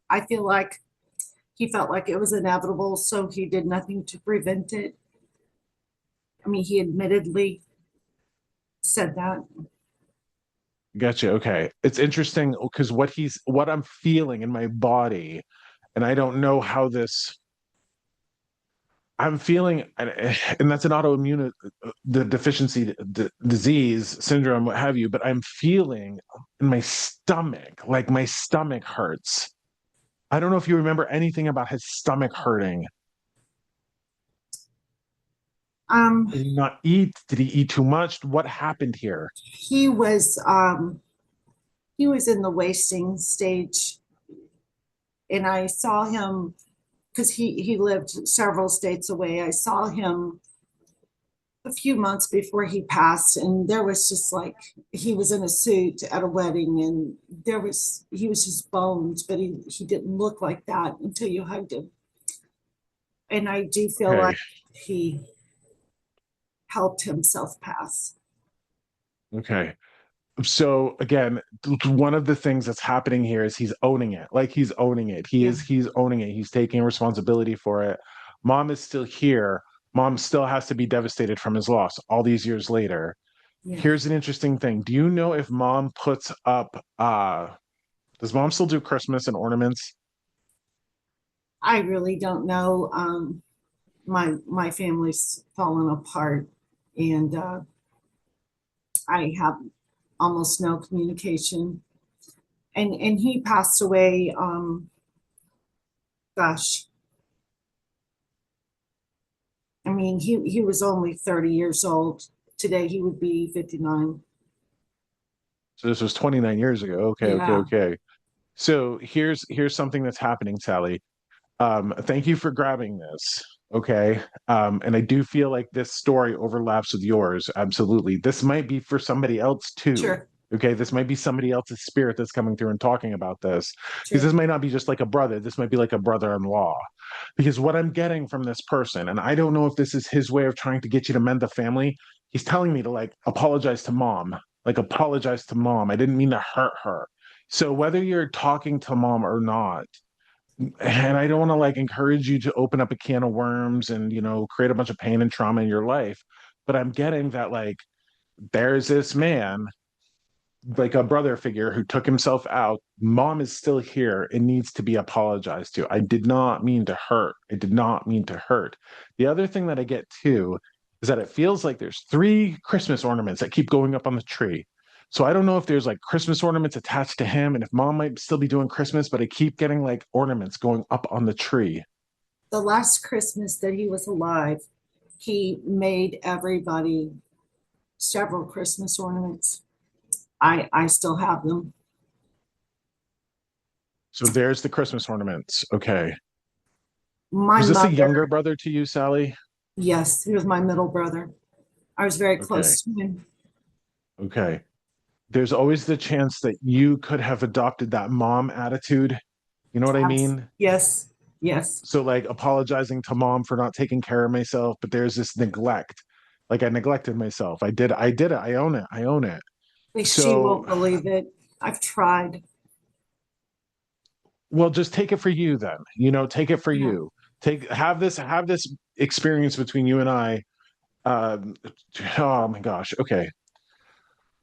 I feel like he felt like it was inevitable, so he did nothing to prevent it. I mean, he admittedly said that. Gotcha. Okay. It's interesting because what I'm feeling in my body, and I don't know how this. I'm feeling, and that's an autoimmune, the deficiency disease syndrome, what have you. But I'm feeling in my stomach, like my stomach hurts. I don't know if you remember anything about his stomach hurting. Did he not eat? Did he eat too much? What happened here? He was in the wasting stage, and I saw him because he lived several states away. I saw him a few months before he passed, and there was just like he was in a suit at a wedding, and he was just bones, but he didn't look like that until you hugged him. And I do feel Okay. like he helped himself pass. Okay. So again, one of the things that's happening here is he's owning it. Like he's owning it. He's owning it. He's taking responsibility for it. Mom is still here. Mom still has to be devastated from his loss all these years later. Yeah. Here's an interesting thing. Do you know if mom puts up does mom still do Christmas and ornaments? I really don't know. My family's fallen apart, and I have almost no communication. And he passed away. Gosh, I mean, he was only 30 years old. Today he would be 59. So this was 29 years ago. Yeah. Okay. So here's something that's happening, Sally. Thank you for grabbing this. Okay. And I do feel like this story overlaps with yours. Absolutely. This might be for somebody else too. Sure. Okay. This might be somebody else's spirit that's coming through and talking about this. Because Sure. this might not be just like a brother. This might be like a brother-in-law. Because what I'm getting from this person, and I don't know if this is his way of trying to get you to mend the family, he's telling me to like apologize to mom. Like apologize to mom. I didn't mean to hurt her. So whether you're talking to mom or not, and I don't want to like encourage you to open up a can of worms and, create a bunch of pain and trauma in your life, but I'm getting that like there's this man, like a brother figure who took himself out. Mom is still here and needs to be apologized to. I did not mean to hurt. I did not mean to hurt. The other thing that I get too is that it feels like there's 3 Christmas ornaments that keep going up on the tree. So I don't know if there's like Christmas ornaments attached to him and if mom might still be doing Christmas, but I keep getting like ornaments going up on the tree. The last Christmas that he was alive, he made everybody several Christmas ornaments. I still have them. So there's the Christmas ornaments. Okay. My Was this a mother, younger brother to you, Sally? yes, he was my middle brother. I was very Okay. close to him. Okay. There's always the chance that you could have adopted that mom attitude. You know what I mean? Yes, yes. So like apologizing to mom for not taking care of myself, but there's this neglect. Like I neglected myself. I did it. I own it. I own it. She So, won't believe it. I've tried. well, just take it for you then. Take it for Yeah. you. Have this experience between you and I. Um, oh my gosh. Okay.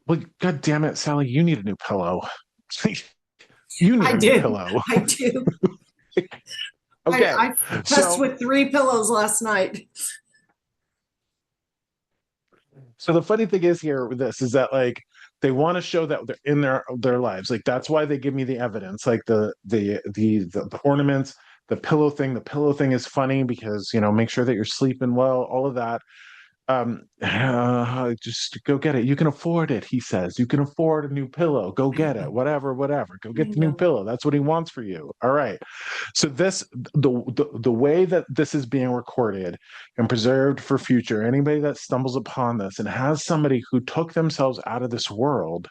Well, God damn it, Sally, you need a new pillow. You need I a new do. pillow. I do. Okay. I messed So with 3 pillows last night. So the funny thing is here with this is that like they want to show that they're in their lives. Like that's why they give me the evidence, like the ornaments, the pillow thing. The pillow thing is funny because make sure that you're sleeping well, all of that. Just go get it. You can afford it, he says. You can afford a new pillow. Go get it. Whatever, whatever. Go I get the new know. pillow. That's what he wants for you. All right. So the way that this is being recorded and preserved for future, anybody that stumbles upon this and has somebody who took themselves out of this world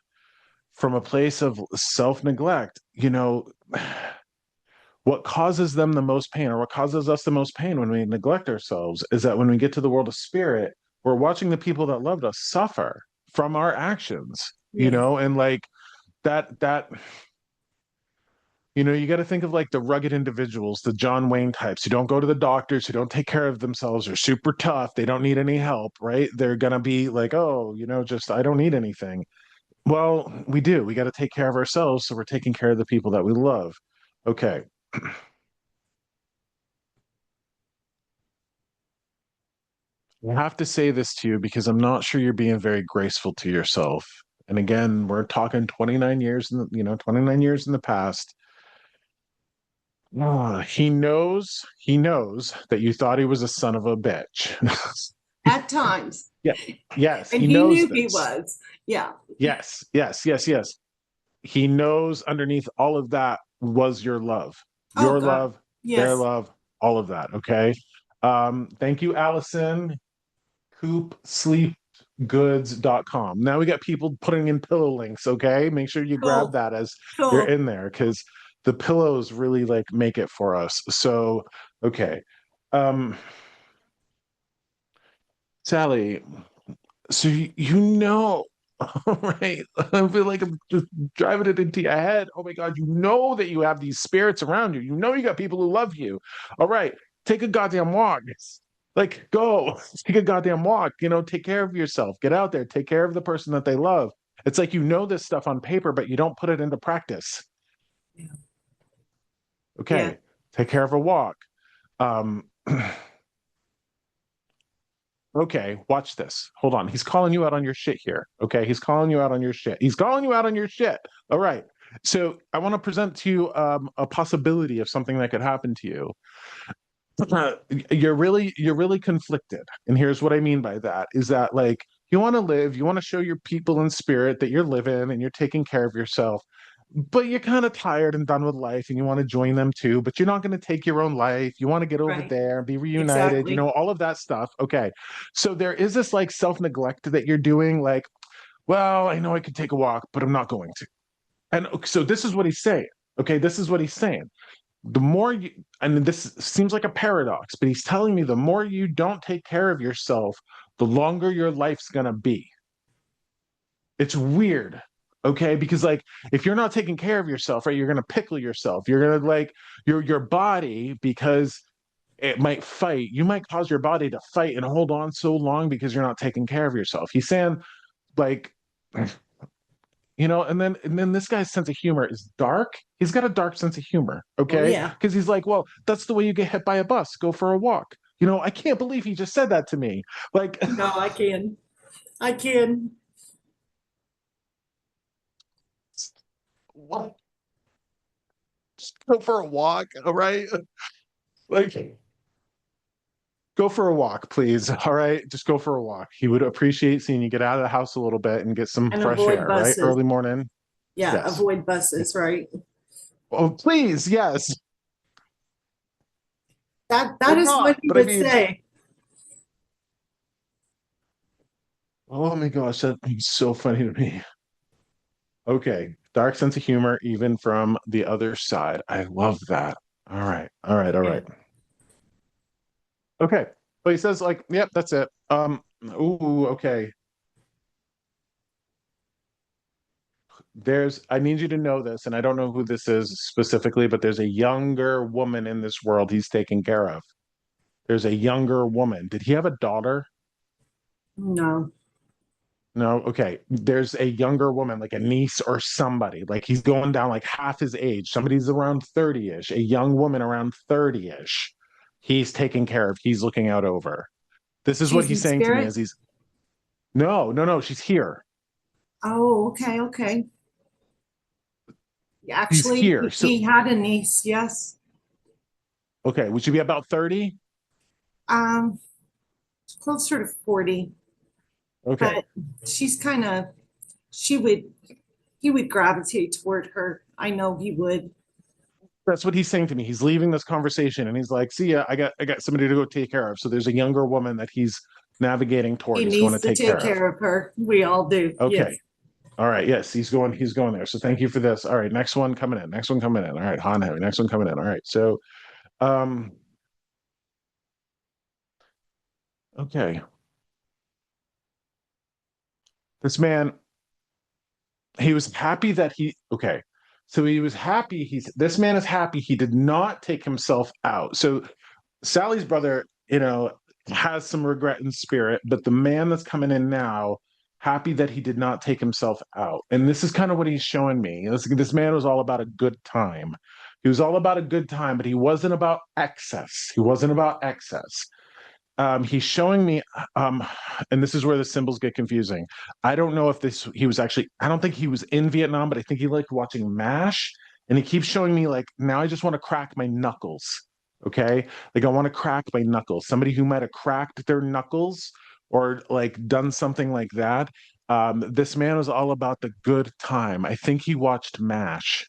from a place of self-neglect, what causes them the most pain or what causes us the most pain when we neglect ourselves is that when we get to the world of spirit, we're watching the people that loved us suffer from our actions, Yes. and like that you got to think of like the rugged individuals, the John Wayne types who don't go to the doctors, who don't take care of themselves, are super tough. They don't need any help, right? They're going to be like, oh, just I don't need anything. Well, we do. We got to take care of ourselves. So we're taking care of the people that we love. Okay. I have to say this to you because I'm not sure you're being very graceful to yourself. And again, we're talking 29 years 29 years in the past. He knows that you thought he was a son of a bitch. At times. Yeah. Yes, And he he knows knew he this. was. Yeah. Yes, yes, yes, yes. He knows underneath all of that was your love. Oh Your God. love, their Yes. love, all of that. Okay. Thank you, Allison. Coopsleepgoods.com. Now we got people putting in pillow links, okay? Make sure you grab Cool. that as you're Cool. in there because the pillows really like make it for us. So, okay. Um, Sally, so right? I feel like I'm just driving it into your head. Oh my God, you know that you have these spirits around you. You know you got people who love you. All right, take a goddamn walk. Like, go take a goddamn walk. Take care of yourself. Get out there. Take care of the person that they love. It's like this stuff on paper, but you don't put it into practice. Yeah. Yeah. Okay, take care of a walk. Um, Okay, watch this. Hold on. He's calling you out on your shit here. Okay, he's calling you out on your shit. He's calling you out on your shit. All right. So I want to present to you a possibility of something that could happen to you. Uh, you're really conflicted, and here's what I mean by that: is that like you want to live, you want to show your people in spirit that you're living and you're taking care of yourself, but you're kind of tired and done with life and you want to join them too, but you're not going to take your own life. You want to get over Right. there and be reunited, Exactly. all of that stuff. Okay. So there is this like self-neglect that you're doing, like, well, I know I could take a walk, but I'm not going to. And so this is what he's saying. Okay, this is what he's saying. The more you, and this seems like a paradox, but he's telling me the more you don't take care of yourself, the longer your life's going to be. It's weird. Okay, because like if you're not taking care of yourself, right, you're gonna pickle yourself. You're gonna like your body, because it might fight. You might cause your body to fight and hold on so long because you're not taking care of yourself. He's saying like, and then this guy's sense of humor is dark. He's got a dark sense of humor, Oh, okay? yeah. Because he's like, well, that's the way you get hit by a bus. Go for a walk. I can't believe he just said that to me. Like, No, I can. I can. what? Just go for a walk, all right? Like, go for a walk, please. All right, just go for a walk. He would appreciate seeing you get out of the house a little bit and get some And fresh avoid air, right? buses. Early morning. Yeah, Yes. avoid buses, right? Oh, please, yes. That I'm is what not, he but I would mean, say. oh my gosh, that's so funny to me. Okay, dark sense of humor, even from the other side. I love that. All right, all right, all Yeah. right. Okay, but he says like, yep, that's it. Ooh, okay. I need you to know this, and I don't know who this is specifically, but there's a younger woman in this world he's taking care of. There's a younger woman. Did he have a daughter? No. No. Okay. There's a younger woman, like a niece or somebody. Like he's going down like half his age. Somebody's around 30-ish, a young woman around 30-ish. He's taking care of, he's looking out over. This is what She's he's in saying to me spirit? as he's, no, no, no, she's here. Oh, okay, okay. He's Actually, here. So, he had a niece, yes. okay. Would she be about 30? Um, closer to 40, Okay. but she's kind of, she would, he would gravitate toward her. I know he would. That's what he's saying to me. He's leaving this conversation and he's like, see ya, I got somebody to go take care of. So there's a younger woman that he's navigating toward. He He's going to needs to take take care of. care of her. We all do. Yes. Okay. All right. Yes, he's going there. So thank you for this. All right. Next one coming in. Next one coming in. All right. Han Heavy. Next one coming in. All right. So um okay. This man, he was happy that he okay. So he was happy. This man is happy he did not take himself out. So Sally's brother, has some regret in spirit, but the man that's coming in now, happy that he did not take himself out. And this is kind of what he's showing me. This man was all about a good time. He was all about a good time, but he wasn't about excess. He wasn't about excess. He's showing me, and this is where the symbols get confusing. I don't know if he was actually, I don't think he was in Vietnam, but I think he liked watching MASH. And he keeps showing me, like, now I just want to crack my knuckles. Okay. Like, I want to crack my knuckles. Somebody who might have cracked their knuckles or like done something like that. This man was all about the good time. I think he watched MASH.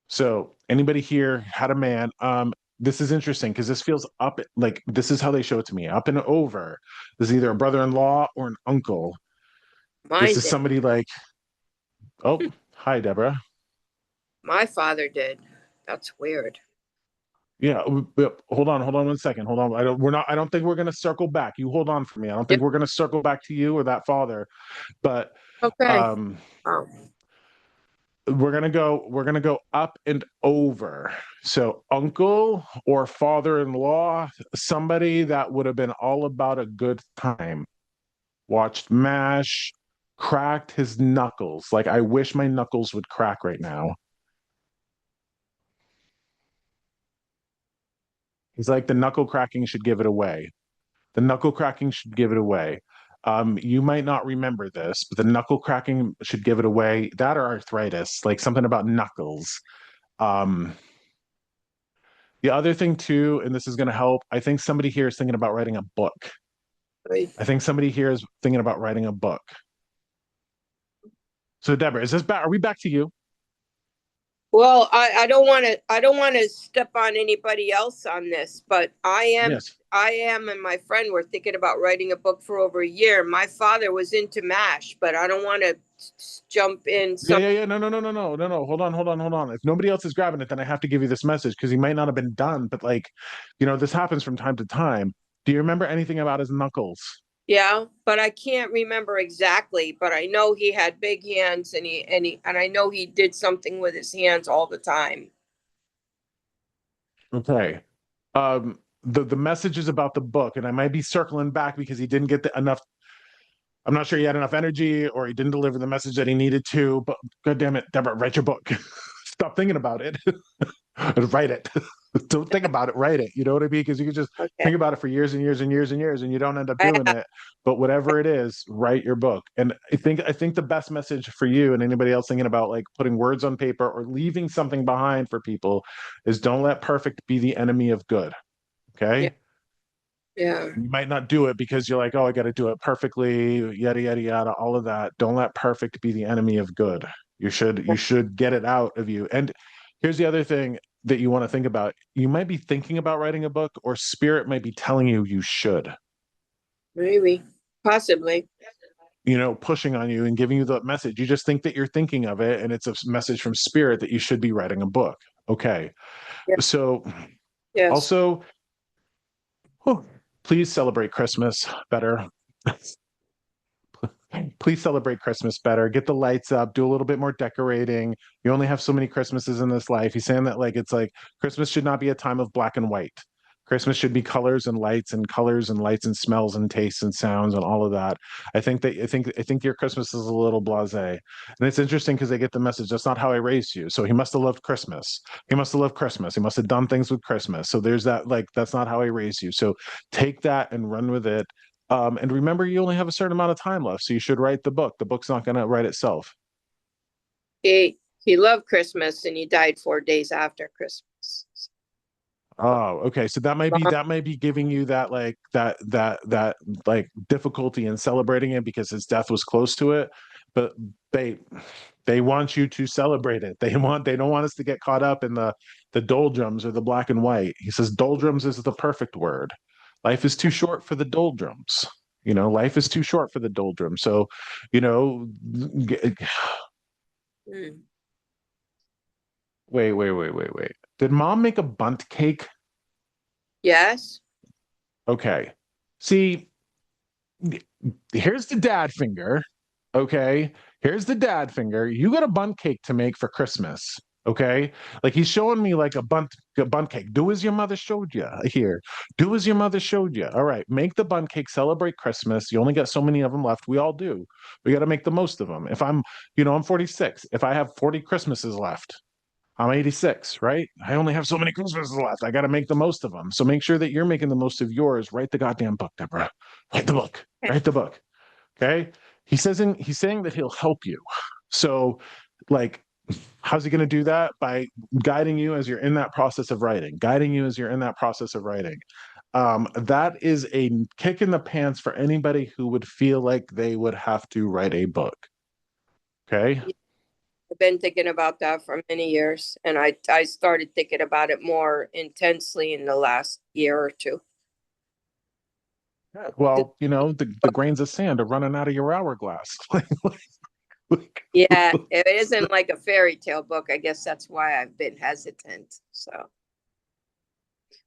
So anybody here had a man? This is interesting because this feels up, like this is how they show it to me, up and over. This is either a brother-in-law or an uncle. This Mine is did. somebody like, oh, hi, Deborah. My father did. That's weird. Yeah, hold on 1 second. Hold on. I don't think we're gonna circle back. You hold on for me. I don't think Yep. we're gonna circle back to you or that father, but Okay. um Oh, we're gonna go up and over. So uncle or father-in-law, somebody that would have been all about a good time, watched MASH, cracked his knuckles. Like, I wish my knuckles would crack right now. He's like, the knuckle cracking should give it away. The knuckle cracking should give it away. You might not remember this, but the knuckle cracking should give it away. That or arthritis, like something about knuckles. Um, The other thing too, and this is going to help, I think somebody here is thinking about writing a book. right. I think somebody here is thinking about writing a book. So Deborah, is this back? Are we back to you? Well, I don't want to step on anybody else on this, but Yes. I am and my friend were thinking about writing a book for over a year. My father was into MASH, but I don't want to jump in Yeah, some. yeah, yeah. No, no, no, no, no, no, no. Hold on, hold on, hold on. If nobody else is grabbing it, then I have to give you this message because he might not have been done. But like, this happens from time to time. Do you remember anything about his knuckles? Yeah, but I can't remember exactly, but I know he had big hands and I know he did something with his hands all the time. Okay. The messages about the book, and I might be circling back because he didn't get enough. I'm not sure he had enough energy or he didn't deliver the message that he needed to, but God damn it, Deborah, write your book. Stop thinking about it. Write it. Don't think about it, write it. You know what I mean? Because you can just Okay. think about it for years and years and years and years and you don't end up I doing have, it. But whatever it is, write your book. And I think the best message for you and anybody else thinking about like putting words on paper or leaving something behind for people is don't let perfect be the enemy of good. yeah, Okay. yeah. You might not do it because you're like, oh, I got to do it perfectly, yada yada yada, all of that. Don't let perfect be the enemy of good. You should get it out of you. And here's the other thing that you want to think about. You might be thinking about writing a book, or spirit might be telling you you should, Maybe. Possibly. pushing on you and giving you the message. You just think that you're thinking of it, and it's a message from spirit that you should be writing a book. Okay. Yeah. So Yes. also, whew, please celebrate Christmas better. Please celebrate Christmas better. Get the lights up, do a little bit more decorating. You only have so many Christmases in this life. He's saying that like it's like Christmas should not be a time of black and white. Christmas should be colors and lights and colors and lights and smells and tastes and sounds and all of that. I think your Christmas is a little blasé. And it's interesting because they get the message that's not how I raised you. So he must have loved Christmas. He must have loved Christmas. He must have done things with Christmas. So there's that like that's not how I raised you. So take that and run with it, and remember, you only have a certain amount of time left, so you should write the book. The book's not going to write itself. He loved Christmas and he died 4 days after Christmas. Oh, okay. So that might be giving you that like that like difficulty in celebrating it because his death was close to it. But they they want you to celebrate it. They don't want us to get caught up in the doldrums or the black and white. He says doldrums is the perfect word. Life is too short for the doldrums. Life is too short for the doldrums. So, you know, g- Mm. wait. Did mom make a bunt cake? Yes. Okay. See, here's the dad finger. Okay. Here's the dad finger. You got a bunt cake to make for Christmas. Okay. Like he's showing me like a bunt cake. Do as your mother showed you here. Do as your mother showed you. All right. Make the bunt cake, celebrate Christmas. You only got so many of them left. We all do. We got to make the most of them. If I'm 46. If I have 40 Christmases left, I'm 86, right? I only have so many Christmases left. I got to make the most of them. So make sure that you're making the most of yours. Write the goddamn book, Deborah. Write the book. Write the book. Okay. He's saying that he'll help you. So, like, how's he going to do that? By guiding you as you're in that process of writing, guiding you as you're in that process of writing. That is a kick in the pants for anybody who would feel like they would have to write a book. Okay. I've been thinking about that for many years, and I started thinking about it more intensely in the last year or two. Well, the grains of sand are running out of your hourglass. Yeah, it isn't like a fairy tale book. I guess that's why I've been hesitant. So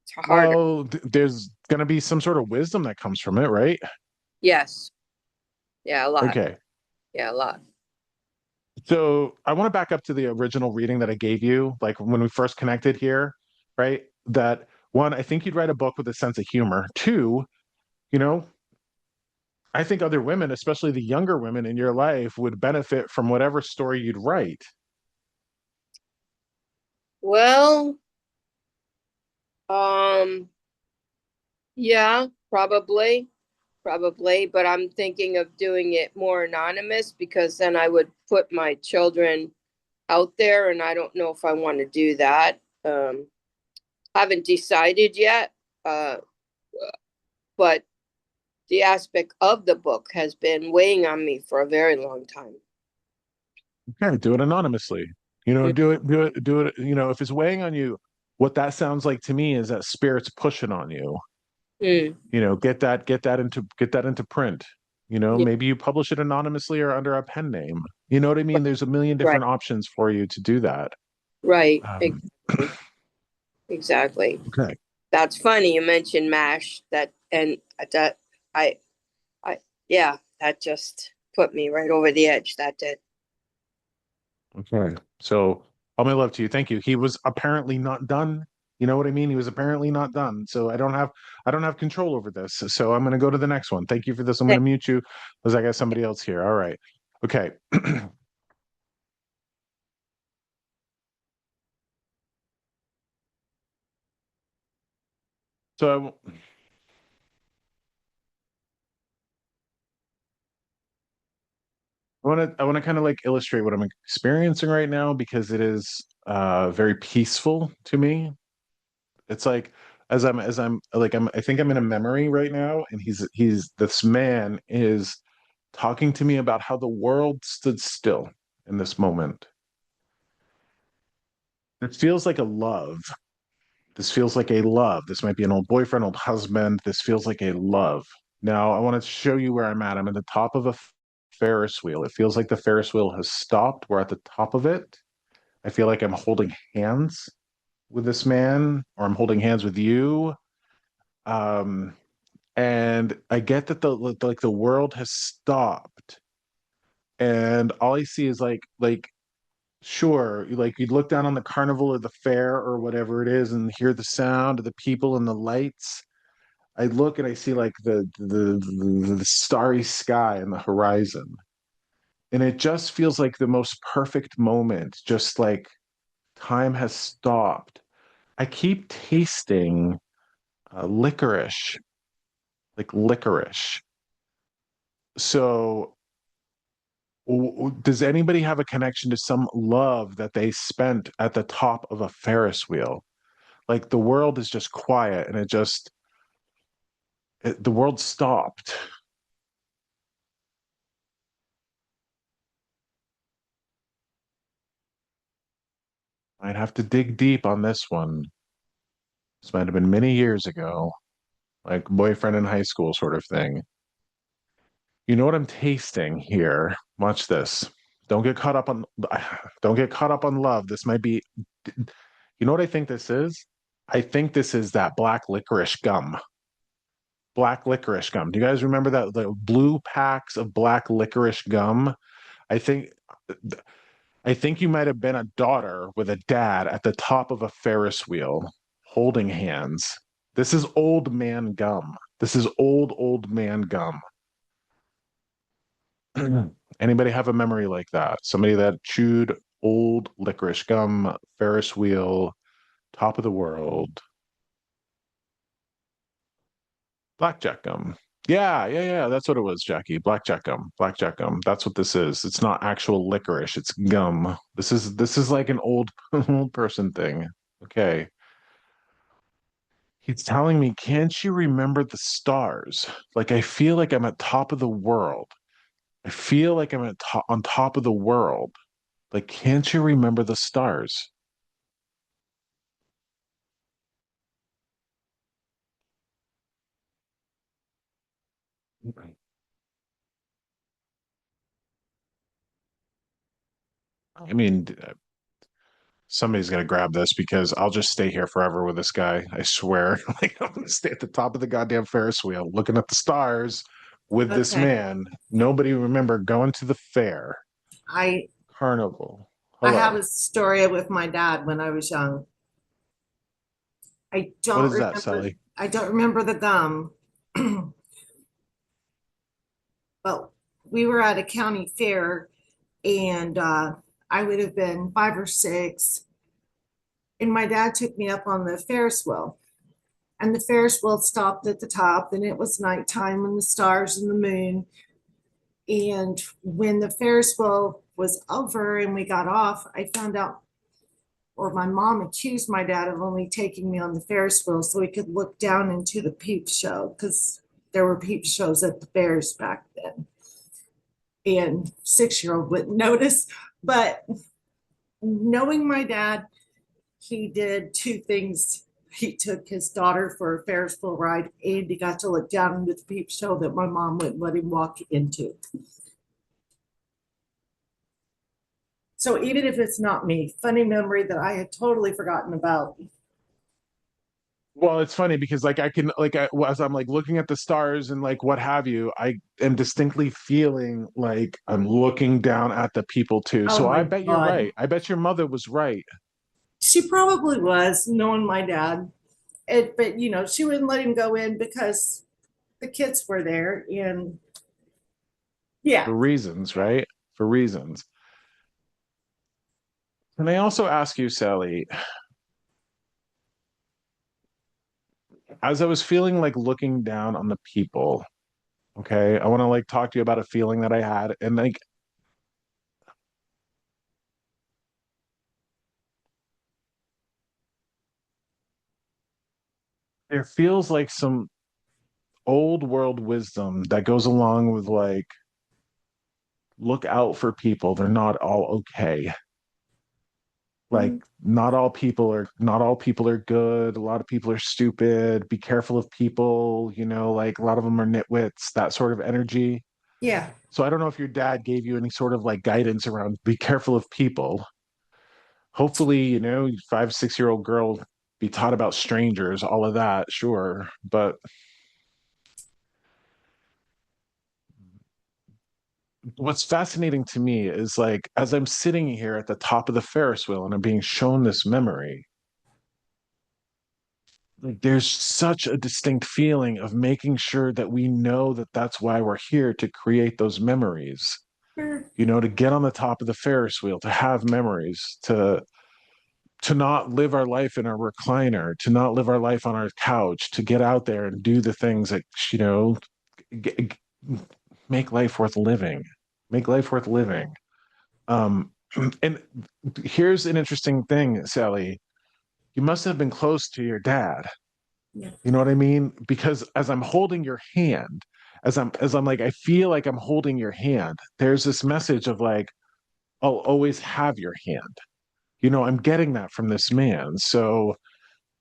it's harder. Well, there's going to be some sort of wisdom that comes from it, right? Yes. Yeah, a lot. Okay. Yeah, a lot. So I want to back up to the original reading that I gave you, like when we first connected here, right? That one, I think you'd write a book with a sense of humor. Two, you know, I think other women, especially the younger women in your life, would benefit from whatever story you'd write. Well, um, yeah, probably, but I'm thinking of doing it more anonymous because then I would put my children out there, and I don't know if I want to do that. Haven't decided yet, but the aspect of the book has been weighing on me for a very long time. Okay, do it anonymously. Do it. If it's weighing on you, what that sounds like to me is that spirit's pushing on you. Mm, Get that into print. yeah, Maybe you publish it anonymously or under a pen name. You know what I mean? There's a million right, different options for you to do that. right, Um, exactly, exactly. okay. That's funny you mentioned MASH. That and that I yeah, that just put me right over the edge. That did. Okay. So all my love to you. Thank you. He was apparently not done. You know what I mean? He was apparently not done. So I don't have control over this. So I'm gonna go to the next one. Thank you for this. I'm gonna mute you because I got somebody else here. All right. Okay. So I want to kind of like illustrate what I'm experiencing right now because it is very peaceful to me. It's like as I'm like I think I'm in a memory right now, and he's this man is talking to me about how the world stood still in this moment. It feels like a love. This feels like a love. This might be an old boyfriend, old husband. This feels like a love. Now, I want to show you where I'm at. I'm at the top of a Ferris wheel. It feels like the Ferris wheel has stopped. We're at the top of it. I feel like I'm holding hands with this man, or I'm holding hands with you. Um, and I get that the world has stopped, and all I see is like sure, like you'd look down on the carnival or the fair or whatever it is and hear the sound of the people and the lights. I look and I see like the starry sky and the horizon. And it just feels like the most perfect moment, just like time has stopped. I keep tasting licorice, like licorice. So does anybody have a connection to some love that they spent at the top of a Ferris wheel? Like the world is just quiet and the world stopped. I'd have to dig deep on this one. This might have been many years ago, like boyfriend in high school sort of thing. You know what I'm tasting here? Watch this. Don't get caught up on don't get caught up on love. This might be you know what I think this is? I think this is that black licorice gum. Black licorice gum. Do you guys remember that the blue packs of black licorice gum? I think I think you might have been a daughter with a dad at the top of a Ferris wheel holding hands. This is old man gum. This is old man gum. Anybody have a memory like that? Somebody that chewed old licorice gum, Ferris wheel, top of the world, blackjack gum. Yeah. That's what it was, Jackie. Blackjack gum. Blackjack gum. That's what this is. It's not actual licorice. It's gum. This is like an old old person thing. Okay. He's telling me, can't you remember the stars? Like I feel like I'm at top of the world. I feel like I'm on top of the world. Like, can't you remember the stars? I mean, somebody's got to grab this because I'll just stay here forever with this guy. I swear. Like, I'm going to stay at the top of the goddamn Ferris wheel looking at the stars with this Okay. man. Nobody remember going to the fair, I carnival. I have Hello. a story with my dad when I was young. I What don't is that, remember Sally? I don't remember the gum, but we were at a county fair and I would have been 5 or 6. And my dad took me up on the Ferris wheel. And the Ferris wheel stopped at the top, and it was nighttime and the stars and the moon. And when the Ferris wheel was over and we got off, I found out, or my mom accused my dad of only taking me on the Ferris wheel so he could look down into the peep show because there were peep shows at the fairs back then. And 6-year-old wouldn't notice. But knowing my dad, he did 2 things. He took his daughter for a Ferris wheel ride, and he got to look down into the peep show that my mom wouldn't let him walk into. So even if it's not me, funny memory that I had totally forgotten about. Well, it's funny because like I can like as I'm like looking at the stars and like what have you, I am distinctly feeling like I'm looking down at the people too. Oh So I my bet you're God. right. I bet your mother was right. She probably was, knowing my dad. But she wouldn't let him go in because the kids were there. And yeah, For reasons, right? For reasons. And I also ask you, Sally, as I was feeling like looking down on the people, okay, I want to like talk to you about a feeling that I had. And like there feels like some old world wisdom that goes along with like, look out for people. They're not all okay. Like not all people are good. A lot of people are stupid. Be careful of people, like a lot of them are nitwits, that sort of energy. yeah. So I don't know if your dad gave you any sort of like guidance around be careful of people. Hopefully, 5, 6 year old girl be taught about strangers, all of that, sure. But what's fascinating to me is like as I'm sitting here at the top of the Ferris wheel and I'm being shown this memory, like there's such a distinct feeling of making sure that we know that that's why we're here to create those memories, Sure. to get on the top of the Ferris wheel, to have memories, to not live our life in our recliner, to not live our life on our couch, to get out there and do the things that, g- g- make life worth living, make life worth living. Um, and here's an interesting thing, Sally. You must have been close to your dad. Yeah. You know what I mean? Because as I'm holding your hand, as I'm like, I feel like I'm holding your hand. There's this message of like, I'll always have your hand. I'm getting that from this man. So,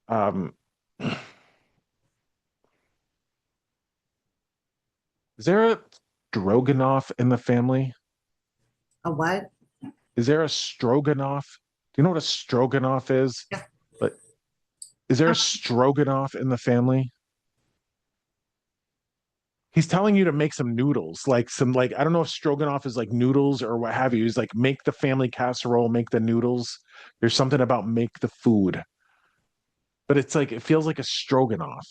um, is there a Stroganoff in the family? A what? Is there a Stroganoff? Do you know what a Stroganoff is? Yeah. Like, is there Uh, a Stroganoff in the family? He's telling you to make some noodles, like some like I don't know if stroganoff is like noodles or what have you. He's like make the family casserole, make the noodles. There's something about make the food, but it's like it feels like a stroganoff.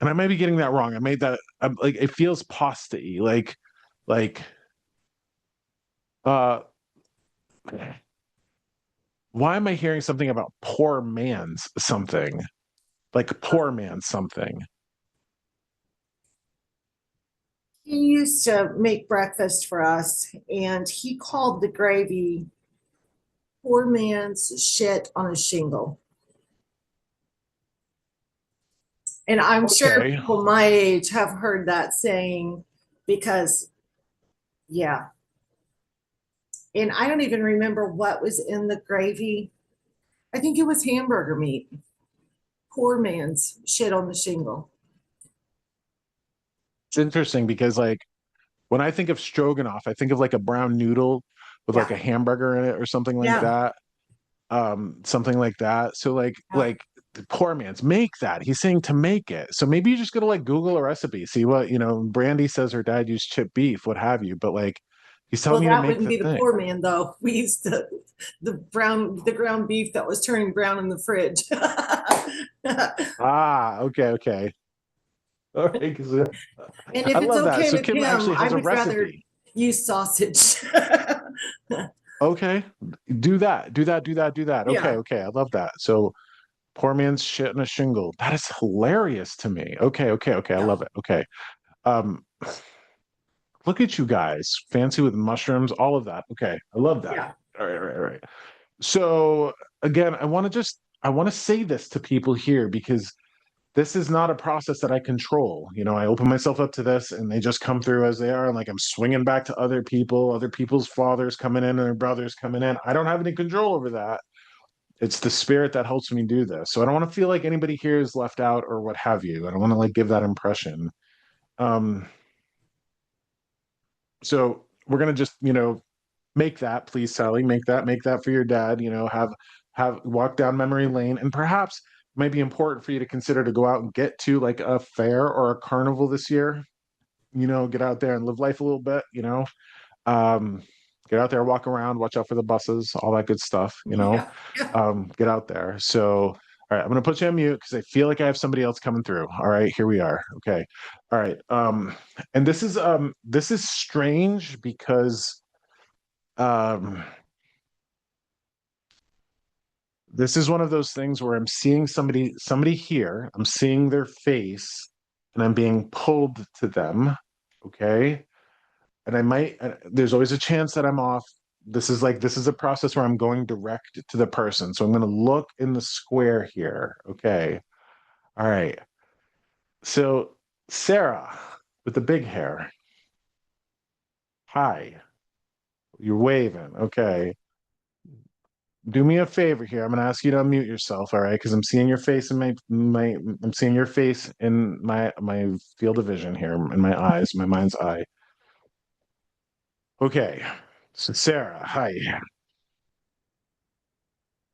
And I may be getting that wrong. I made that like it feels pasta-y, like uh why am I hearing something about poor man's something? Like poor man's something. he used to make breakfast for us, and he called the gravy poor man's shit on a shingle. And I'm sure Okay. people my age have heard that saying because, yeah. And I don't even remember what was in the gravy. I think it was hamburger meat. Poor man's shit on the shingle. It's interesting because like when I think of stroganoff, I think of like a brown noodle with like Yeah. a hamburger in it or something like Yeah. that. Something like that. So Yeah. like the poor man's make that. He's saying to make it. So maybe you just gotta like Google a recipe, see what, Brandy says her dad used chipped beef, what have you, but like he's telling Well, you to that make wouldn't the be the thing. poor man though. We used to the ground beef that was turning brown in the fridge. Ah, okay, okay. All right, 'cause, And I if it's love that. okay So with Kim him, actually I has a would rather recipe. use sausage. Okay. Do that. Do that. Do that. Do that. Okay, Yeah. okay. I love that. So poor man's shit in a shingle. That is hilarious to me. Okay, okay, okay. I Yeah. love it. Okay. Um, look at you guys, fancy with mushrooms, all of that. Okay, I love that. Yeah. All right, all right, all right. So again, I want to say this to people here because this is not a process that I control. I open myself up to this and they just come through as they are. And like I'm swinging back to other people's fathers coming in and their brothers coming in. I don't have any control over that. It's the spirit that helps me do this. So I don't want to feel like anybody here is left out or what have you. I don't want to like give that impression. Um, so we're gonna just, make that, please, Sally, make that for your dad, have walk down memory lane and perhaps might be important for you to consider to go out and get to like a fair or a carnival this year. Get out there and live life a little bit, um, get out there, walk around, watch out for the buses, all that good stuff, Yeah. Yeah. get out there. So, all right, I'm going to put you on mute because I feel like I have somebody else coming through. All right, here we are. Okay. All right. And this is strange because um this is one of those things where I'm seeing somebody here, I'm seeing their face and I'm being pulled to them. Okay. And there's always a chance that I'm off. This is a process where I'm going direct to the person. So I'm going to look in the square here. Okay. All right. So Sarah with the big hair. Hi. You're waving. Okay. Do me a favor here. I'm going to ask you to unmute yourself, all right? Because I'm seeing your face in I'm seeing your face in my field of vision here, in my eyes, my mind's eye. Okay. So Sarah, hi.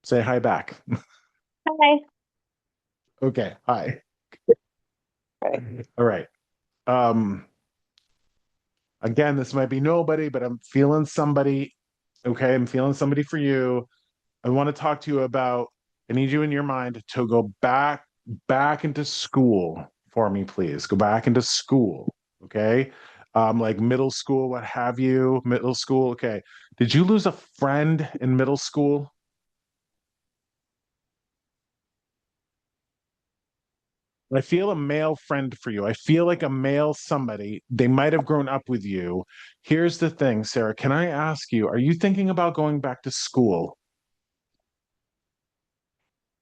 Say hi back. Hi. Okay, hi. Right. All right. Um, Again, this might be nobody, but I'm feeling somebody. Okay, I'm feeling somebody for you. I want to talk to you about, I need you in your mind to go back into school for me, please. Go back into school. Okay. Like middle school, what have you, middle school. Okay. Did you lose a friend in middle school? I feel a male friend for you. I feel like a male somebody. They might have grown up with you. Here's the thing, Sarah. Can I ask you, are you thinking about going back to school?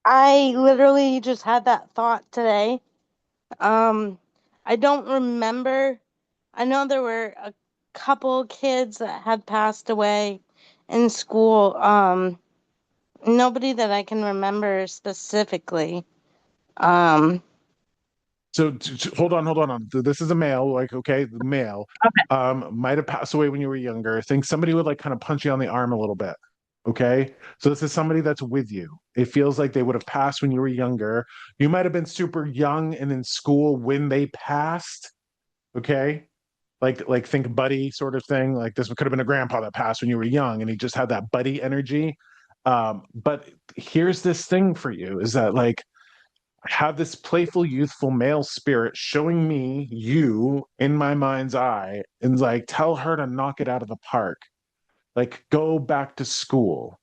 I literally just had that thought today. Um, I don't remember. I know there were a couple kids that had passed away in school. Nobody that I can remember specifically. Um, So hold on. This is a male, like, okay, the male, might have passed away when you were younger. I think somebody would like kind of punch you on the arm a little bit. Okay. So this is somebody that's with you. It feels like they would have passed when you were younger. You might have been super young and in school when they passed. Okay. Like think buddy sort of thing. Like this could have been a grandpa that passed when you were young and he just had that buddy energy. But here's this thing for you is that like have this playful, youthful male spirit showing me you in my mind's eye and like tell her to knock it out of the park. Like, go back to school.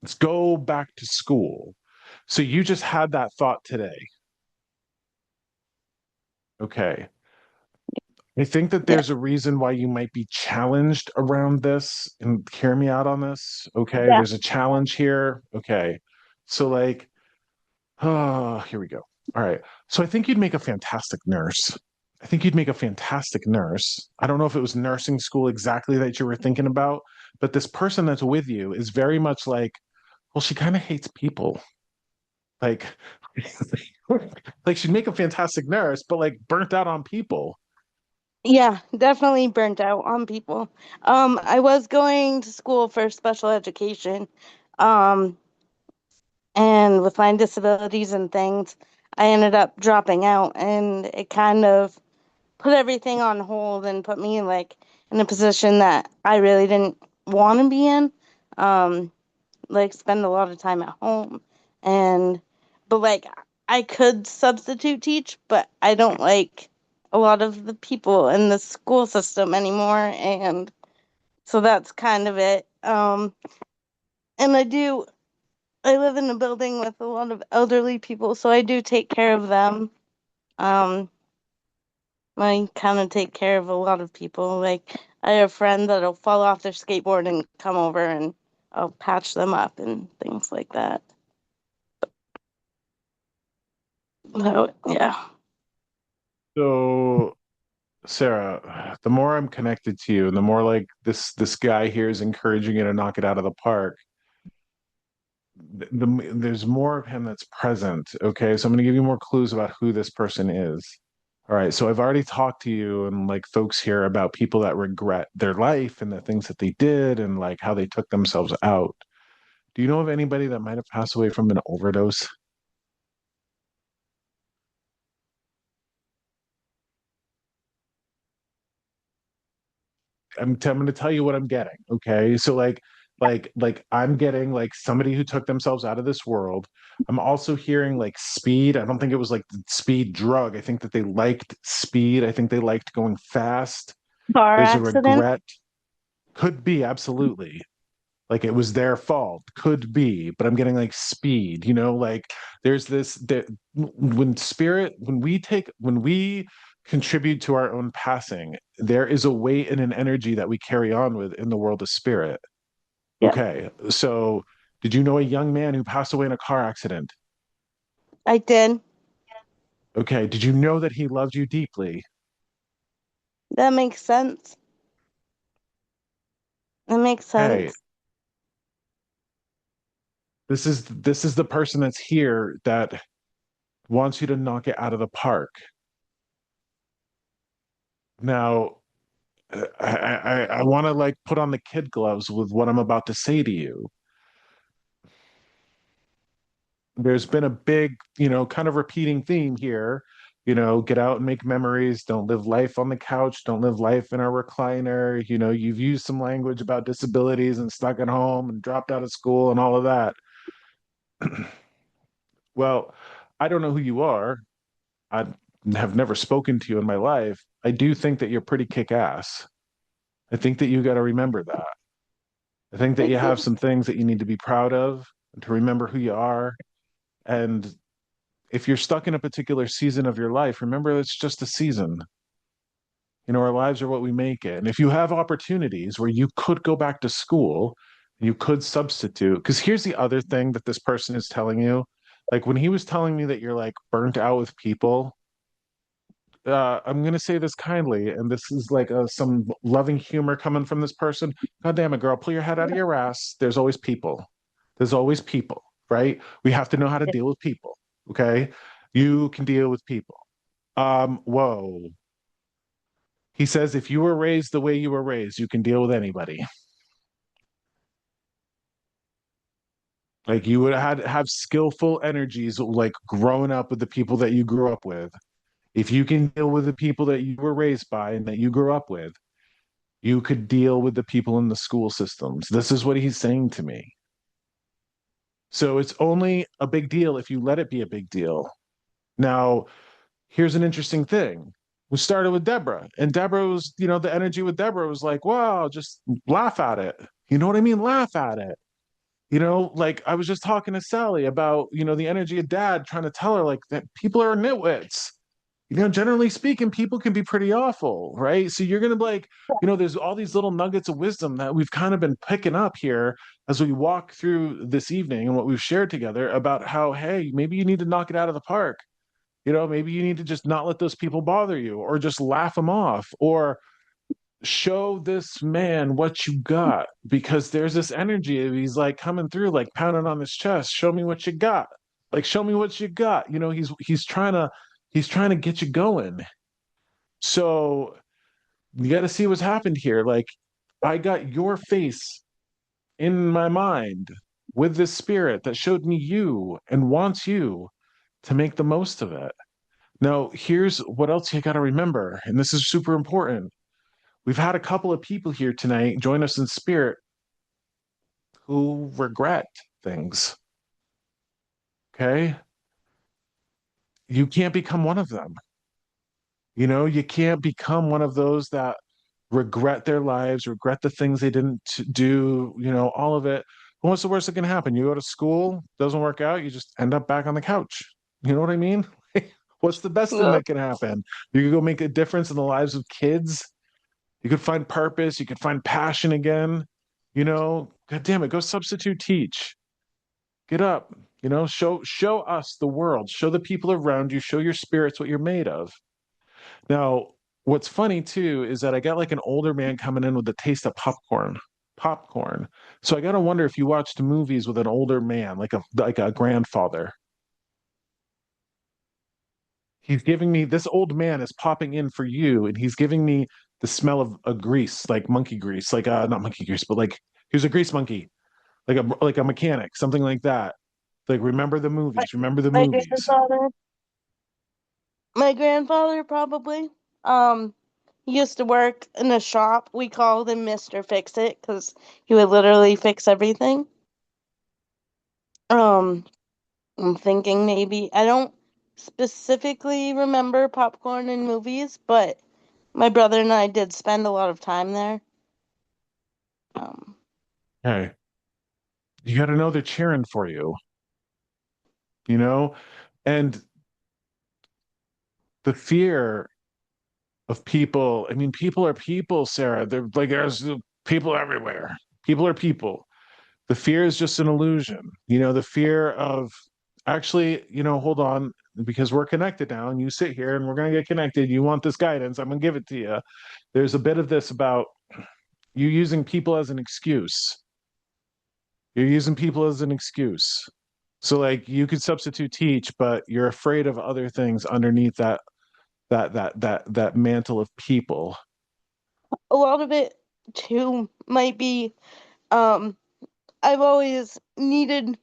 Let's go back to school. So you just had that thought today. Okay. I think that yeah, there's a reason why you might be challenged around this and hear me out on this. Okay. yeah, There's a challenge here. Okay. So, like, oh, here we go. All right. So I think you'd make a fantastic nurse. I think you'd make a fantastic nurse. I don't know if it was nursing school exactly that you were thinking about, but this person that's with you is very much like, well, she kind of hates people. Like, like she'd make a fantastic nurse, but like burnt out on people. yeah, definitely burnt out on people. I was going to school for special education. Um, and with my disabilities and things, I ended up dropping out, and it kind of put everything on hold and put me like in a position that I really didn't want to be in. Um, like spend a lot of time at home, and but like I could substitute teach, but I don't like a lot of the people in the school system anymore, and so that's kind of it. And I live in a building with a lot of elderly people, so I do take care of them. Um, I kind of take care of a lot of people. Like, I have a friend that'll fall off their skateboard and come over and I'll patch them up and things like that. So, yeah. So, Sarah, the more I'm connected to you, and the more like this guy here is encouraging you to knock it out of the park, there's more of him that's present. Okay, so I'm going to give you more clues about who this person is. All right, so I've already talked to you and like folks here about people that regret their life and the things that they did and like how they took themselves out. Do you know of anybody that might have passed away from an overdose? I'm going to tell you what I'm getting. Okay. So like I'm getting like somebody who took themselves out of this world. I'm also hearing like speed. I don't think it was like the speed drug. I think that they liked speed. I think they liked going fast. Car There's a accident. regret. Could be, absolutely. Like it was their fault. Could be, but I'm getting like speed, like there's this that when we contribute to our own passing, there is a weight and an energy that we carry on with in the world of spirit. Yeah, Okay, so did you know a young man who passed away in a car accident? I did. Okay, did you know that he loved you deeply? That makes sense. That makes Okay, sense. this is the person that's here that wants you to knock it out of the park. Now, I want to like put on the kid gloves with what I'm about to say to you. There's been a big, kind of repeating theme here. Get out and make memories. Don't live life on the couch. Don't live life in a recliner. You've used some language about disabilities and stuck at home and dropped out of school and all of that. Well, I don't know who you are. I have never spoken to you in my life. I do think that you're pretty kick-ass. I think that you got to remember that. I think that you Thank have you. some things that you need to be proud of and to remember who you are. And if you're stuck in a particular season of your life, remember it's just a season. Our lives are what we make it. And if you have opportunities where you could go back to school, you could substitute. Because here's the other thing that this person is telling you. Like when he was telling me that you're like burnt out with people, I'm going to say this kindly, and this is like some loving humor coming from this person. God damn it, girl, pull your head out of your ass. There's always people. There's always people, right? We have to know how to deal with people. Okay. You can deal with people. Whoa. He says, if you were raised the way you were raised, you can deal with anybody. Like you would have skillful energies, like growing up with the people that you grew up with. If you can deal with the people that you were raised by and that you grew up with, you could deal with the people in the school systems. This is what he's saying to me. So it's only a big deal if you let it be a big deal. Now, here's an interesting thing. We started with Deborah, and Deborah was, the energy with Deborah was like, wow, just laugh at it. You know what I mean? Laugh at it. Like I was just talking to Sally about, the energy of dad trying to tell her like that people are nitwits. Generally speaking, people can be pretty awful, right? So you're going to be like, there's all these little nuggets of wisdom that we've kind of been picking up here as we walk through this evening and what we've shared together about how, hey, maybe you need to knock it out of the park. Maybe you need to just not let those people bother you or just laugh them off or show this man what you got because there's this energy of he's like coming through, like pounding on his chest. Show me what you got. Like, show me what you got. He's trying to get you going. So you got to see what's happened here. Like, I got your face in my mind with this spirit that showed me you and wants you to make the most of it. Now, here's what else you got to remember, and this is super important. We've had a couple of people here tonight join us in spirit who regret things. Okay. You can't become one of them. You can't become one of those that regret their lives, regret the things they didn't do, all of it. What's the worst that can happen? You go to school, doesn't work out, you just end up back on the couch. You know what I mean? What's the best thing Yeah. that can happen? You could go make a difference in the lives of kids. You could find purpose. You could find passion again. God damn it, go substitute teach. Get up. Show us the world. Show the people around you. Show your spirits what you're made of. Now, what's funny too is that I got like an older man coming in with the taste of popcorn. Popcorn. So I gotta wonder if you watched movies with an older man, like a grandfather. He's giving me this old man is popping in for you, and he's giving me the smell of a grease, like monkey grease, like not monkey grease, but like he was a grease monkey, like a mechanic, something like that. Like remember the My, movies, remember the my movies. grandfather. My grandfather probably. Um, He used to work in a shop. We called him Mr. Fix It because he would literally fix everything. Um, I'm thinking maybe I don't specifically remember popcorn in movies, but my brother and I did spend a lot of time there. Um, Hey, you got to know they're cheering for you, you know? And the fear of people, I mean, people are people, Sarah. They're like, there's people everywhere. People are people. The fear is just an illusion. The fear of actually, hold on, because we're connected now and you sit here and we're going to get connected. You want this guidance, I'm going to give it to you. There's a bit of this about you using people as an excuse. You're using people as an excuse. So like you could substitute teach, but you're afraid of other things underneath that mantle of people. a lot of it too might be um I've always needed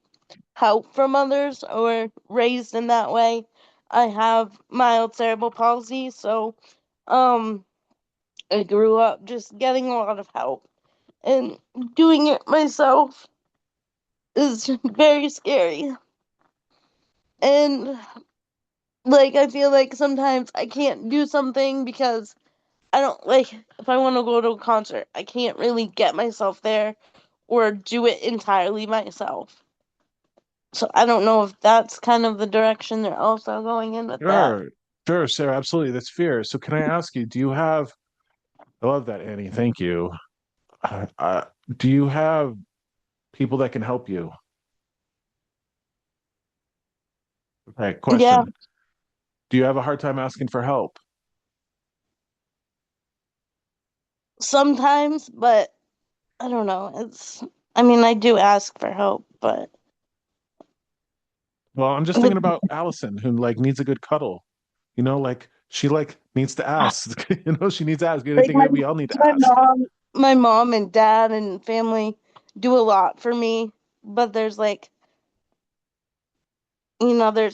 help from others or raised in that way. I have mild cerebral palsy, so um I grew up just getting a lot of help and doing it myself is very scary. And like I feel like sometimes I can't do something because I don't like if I want to go to a concert, I can't really get myself there or do it entirely myself. So I don't know if that's kind of the direction they're also going in with that. Sure, sure, Sarah, absolutely. That's fear. So can I ask you, do you have, I love that, Annie. Thank you. Uh, do you have people that can help you? Okay, Yeah, question. Do you have a hard time asking for help? sometimes, but I don't know. I mean, I do ask for help, but Well, I'm just thinking about Allison, who like needs a good cuddle. Like she like needs to ask. She needs to ask. I like think that we all need to my ask. mom and dad and family do a lot for me, but there's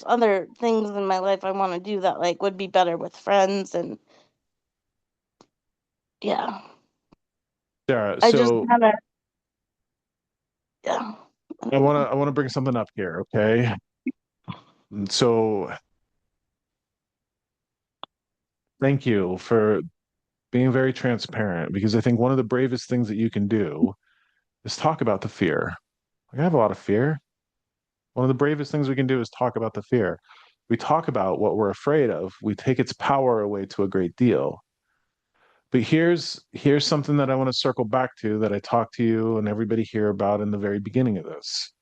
other things in my life I want to do that like would be better with friends and yeah. Sarah, I just so kind of yeah. I wanna bring something up here, okay? So thank you for being very transparent because I think one of the bravest things that you can do is talk about the fear. Like, I have a lot of fear. One of the bravest things we can do is talk about the fear. We talk about what we're afraid of. We take its power away to a great deal. But here's something that I want to circle back to that I talked to you and everybody here about in the very beginning of this.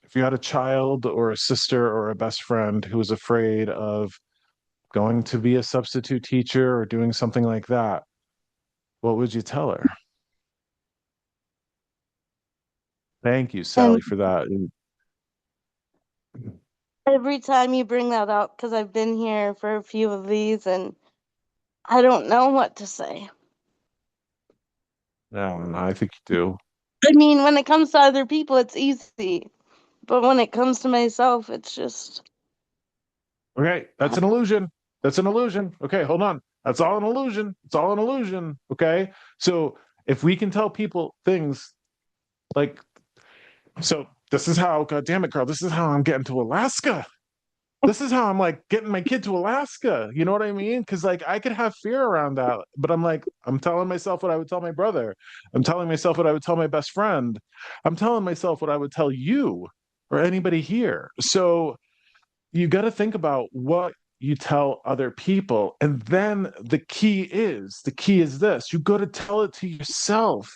If you had a child or a sister or a best friend who was afraid of going to be a substitute teacher or doing something like that, what would you tell her? Thank you, And Sally, for that. every time you bring that up, because I've been here for a few of these and I don't know what to say. No, I think you do. I mean, when it comes to other people, it's easy, but when it comes to myself, it's just Okay, that's an illusion. That's an illusion. Okay, hold on. That's all an illusion. It's all an illusion. Okay. So if we can tell people things like, so this is how, God damn it, Carl, this is how I'm getting to Alaska. This is how I'm like getting my kid to Alaska. You know what I mean? Because like I could have fear around that, but I'm like, I'm telling myself what I would tell my brother. I'm telling myself what I would tell my best friend. I'm telling myself what I would tell you or anybody here. So you got to think about what you tell other people. And then the key is this, you got to tell it to yourself.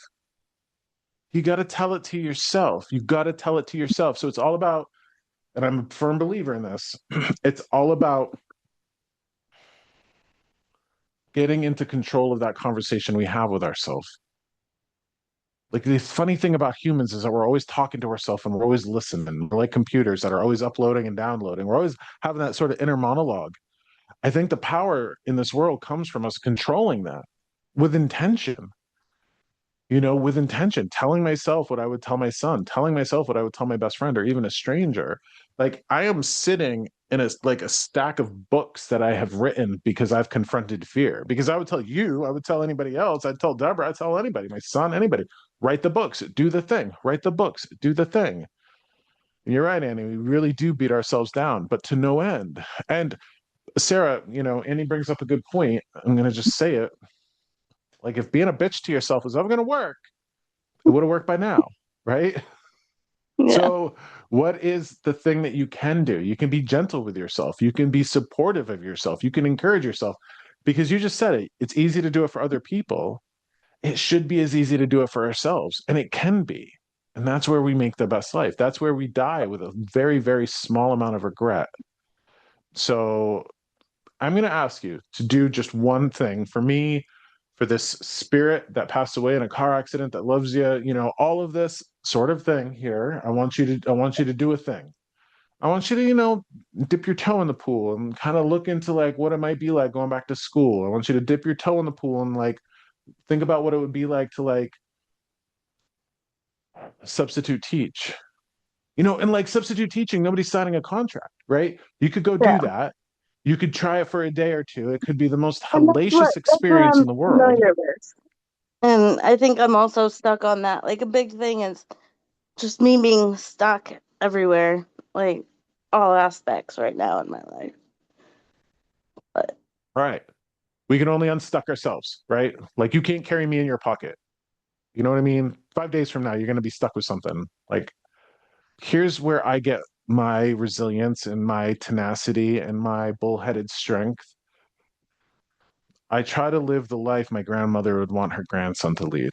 You got to tell it to yourself. You got to tell it to yourself. So it's all about, and I'm a firm believer in this, it's all about getting into control of that conversation we have with ourselves. Like the funny thing about humans is that we're always talking to ourselves and we're always listening. We're like computers that are always uploading and downloading. We're always having that sort of inner monologue. I think the power in this world comes from us controlling that with intention, with intention, telling myself what I would tell my son, telling myself what I would tell my best friend or even a stranger. Like I am sitting in a like a stack of books that I have written because I've confronted fear. Because I would tell you, I would tell anybody else, I'd tell Deborah, I'd tell anybody, my son, anybody, write the books, do the thing, write the books, do the thing. And you're right, Annie, we really do beat ourselves down, but to no end. And Sarah, Annie brings up a good point. I'm going to just say it. Like, if being a bitch to yourself is ever going to work, it would have worked by now, right? Yeah. So, what is the thing that you can do? You can be gentle with yourself. You can be supportive of yourself. You can encourage yourself because you just said it. It's easy to do it for other people. It should be as easy to do it for ourselves, and it can be. And that's where we make the best life. That's where we die with a very, very small amount of regret. So, I'm going to ask you to do just one thing for me, for this spirit that passed away in a car accident that loves you, all of this sort of thing here. I want you to do a thing. I want you to, dip your toe in the pool and kind of look into like what it might be like going back to school. I want you to dip your toe in the pool and like think about what it would be like to like substitute teach. And like substitute teaching, nobody's signing a contract, right? You could go Yeah. do that. You could try it for a day or two. It could be the most And hellacious that's what experience I'm in the world. familiar with. And I think I'm also stuck on that. Like a big thing is just me being stuck everywhere, like all aspects right now in my life. But Right. We can only unstuck ourselves, right? Like you can't carry me in your pocket. You know what I mean? 5 days from now, you're going to be stuck with something. Like, here's where I get my resilience and my tenacity and my bullheaded strength. I try to live the life my grandmother would want her grandson to lead.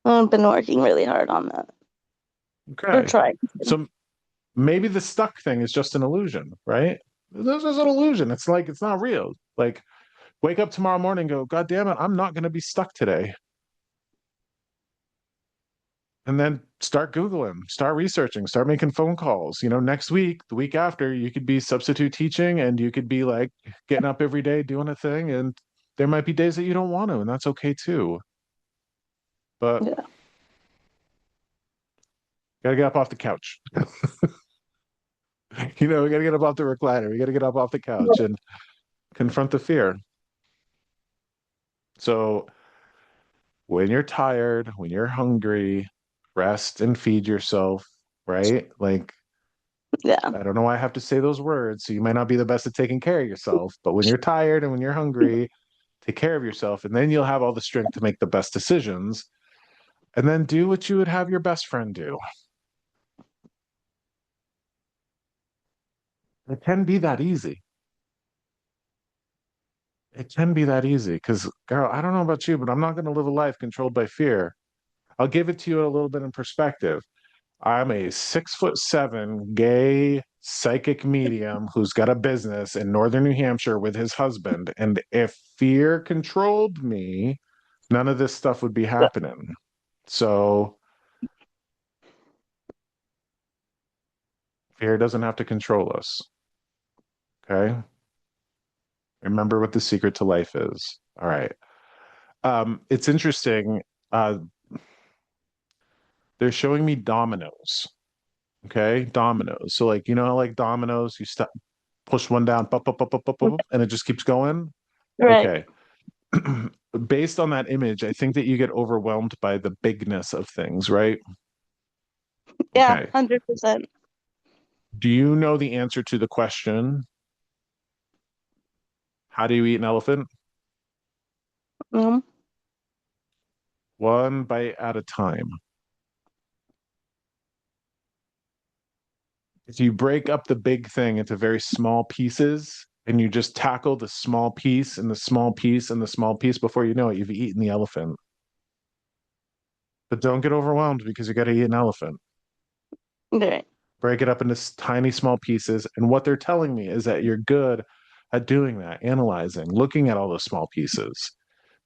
I've been working really hard on that. Or Okay. trying to. So maybe the stuck thing is just an illusion, right? This is an illusion. It's like, it's not real. Like, wake up tomorrow morning and go, God damn it, I'm not going to be stuck today. And then start Googling, start researching, start making phone calls. Next week, the week after, you could be substitute teaching and you could be like getting up every day doing a thing. And there might be days that you don't want to, and that's okay too. But Yeah. gotta get up off the couch. We gotta get up off the recliner. We gotta get up off the couch and confront the fear. So when you're tired, when you're hungry, rest and feed yourself, right? Like, Yeah. I don't know why I have to say those words. So you might not be the best at taking care of yourself, but when you're tired and when you're hungry, take care of yourself, and then you'll have all the strength to make the best decisions. And then do what you would have your best friend do. It can be that easy. It can be that easy because, girl, I don't know about you, but I'm not going to live a life controlled by fear. I'll give it to you a little bit in perspective. I'm a 6'7" gay psychic medium who's got a business in northern New Hampshire with his husband. And if fear controlled me, none of this stuff would be happening. So fear doesn't have to control us. Okay. Remember what the secret to life is. All right. It's interesting. Uh, they're showing me dominoes. Okay. Dominoes. So like, like dominoes, you step, push one down, pop, pop, pop, pop, pop, pop, and it just keeps going. Right. Okay. Based on that image, I think that you get overwhelmed by the bigness of things, right? Yeah, Okay. 100%. Do you know the answer to the question, how do you eat an elephant? Mm, One bite at a time. If you break up the big thing into very small pieces and you just tackle the small piece and the small piece and the small piece, before you know it, you've eaten the elephant. But don't get overwhelmed because you got to eat an elephant. right. Break it up into tiny small pieces. And what they're telling me is that you're good at doing that, analyzing, looking at all those small pieces.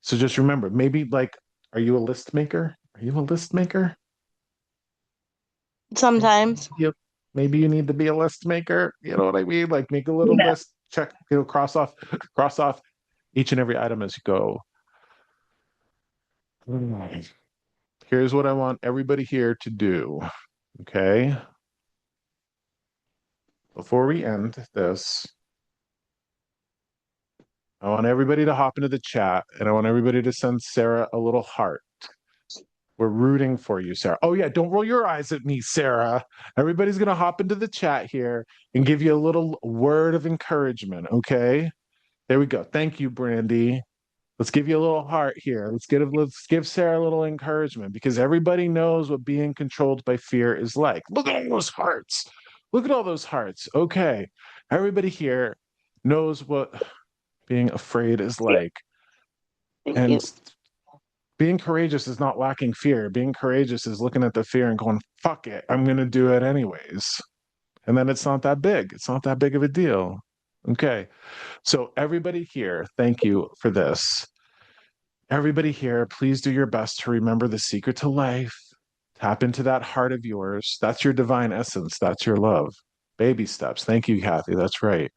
So just remember, maybe like, are you a list maker? Are you a list maker? Sometimes. You, maybe you need to be a list maker. You know what I mean? Like make a little Yeah. list, check, cross off each and every item as you go. Here's what I want everybody here to do. Okay. before we end this, I want everybody to hop into the chat and I want everybody to send Sarah a little heart. We're rooting for you, Sarah. Oh, yeah, don't roll your eyes at me, Sarah. Everybody's going to hop into the chat here and give you a little word of encouragement, okay? There we go. Thank you, Brandy. Let's give you a little heart here. Let's give Sarah a little encouragement because everybody knows what being controlled by fear is like. Look at all those hearts. Look at all those hearts. Okay. Everybody here knows what being afraid is like. Thank you. And being courageous is not lacking fear. Being courageous is looking at the fear and going, fuck it, I'm going to do it anyways. And then it's not that big. It's not that big of a deal. Okay. So, everybody here, thank you for this. Everybody here, please do your best to remember the secret to life. Tap into that heart of yours. That's your divine essence. That's your love. Baby steps. Thank you, Kathy. That's right.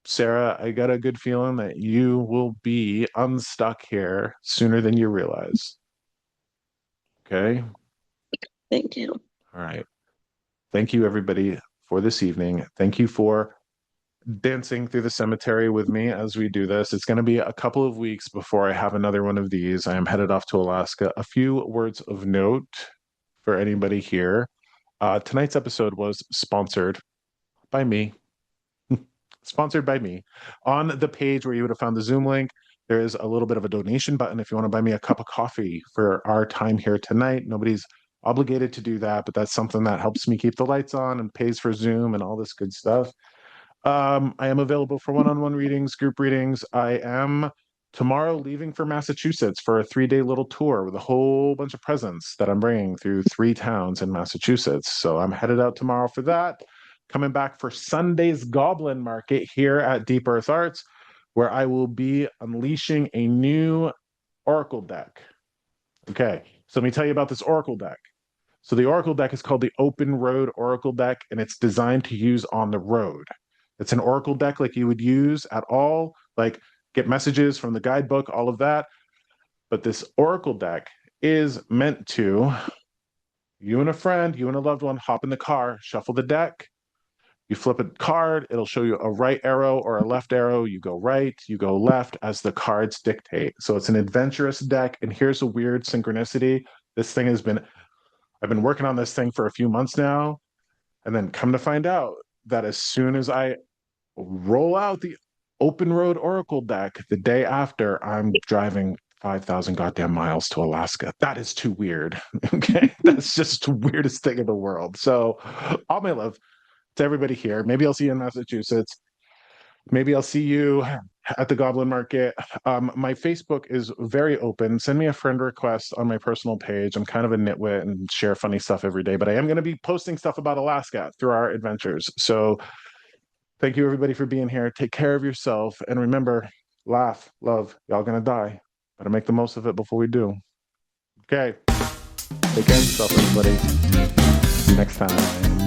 Sarah, I got a good feeling that you will be unstuck here sooner than you realize. Okay? Thank you. All right. Thank you, everybody, for this evening. Thank you for dancing through the cemetery with me as we do this. It's going to be a couple of weeks before I have another one of these. I am headed off to Alaska. A few words of note for anybody here. Tonight's episode was sponsored by me. Sponsored by me. On the page where you would have found the Zoom link, there is a little bit of a donation button if you want to buy me a cup of coffee for our time here tonight. Nobody's obligated to do that, but that's something that helps me keep the lights on and pays for Zoom and all this good stuff. I am available for one-on-one readings, group readings. I am tomorrow leaving for Massachusetts for a 3-day little tour with a whole bunch of presents that I'm bringing through 3 towns in Massachusetts. So I'm headed out tomorrow for that. Coming back for Sunday's Goblin Market here at Deep Earth Arts, where I will be unleashing a new Oracle deck. Okay, so let me tell you about this Oracle deck. So the Oracle deck is called the Open Road Oracle deck, and it's designed to use on the road. It's an Oracle deck like you would use at all, like get messages from the guidebook, all of that. But this Oracle deck is meant to, you and a friend, you and a loved one, hop in the car, shuffle the deck, you flip a card, it'll show you a right arrow or a left arrow. You go right, you go left as the cards dictate. So it's an adventurous deck. And here's a weird synchronicity. I've been working on this thing for a few months now. And then come to find out that as soon as I roll out the Open Road Oracle deck, the day after, I'm driving 5,000 goddamn miles to Alaska. That is too weird. Okay. That's just the weirdest thing in the world. So all my love to everybody here. Maybe I'll see you in Massachusetts. Maybe I'll see you at the Goblin Market. My Facebook is very open. Send me a friend request on my personal page. I'm kind of a nitwit and share funny stuff every day, but I am going to be posting stuff about Alaska through our adventures. So thank you, everybody, for being here. Take care of yourself. And remember, laugh, love. Y'all going to die. Better make the most of it before we do. Okay. Take care of yourself, everybody. See you next time.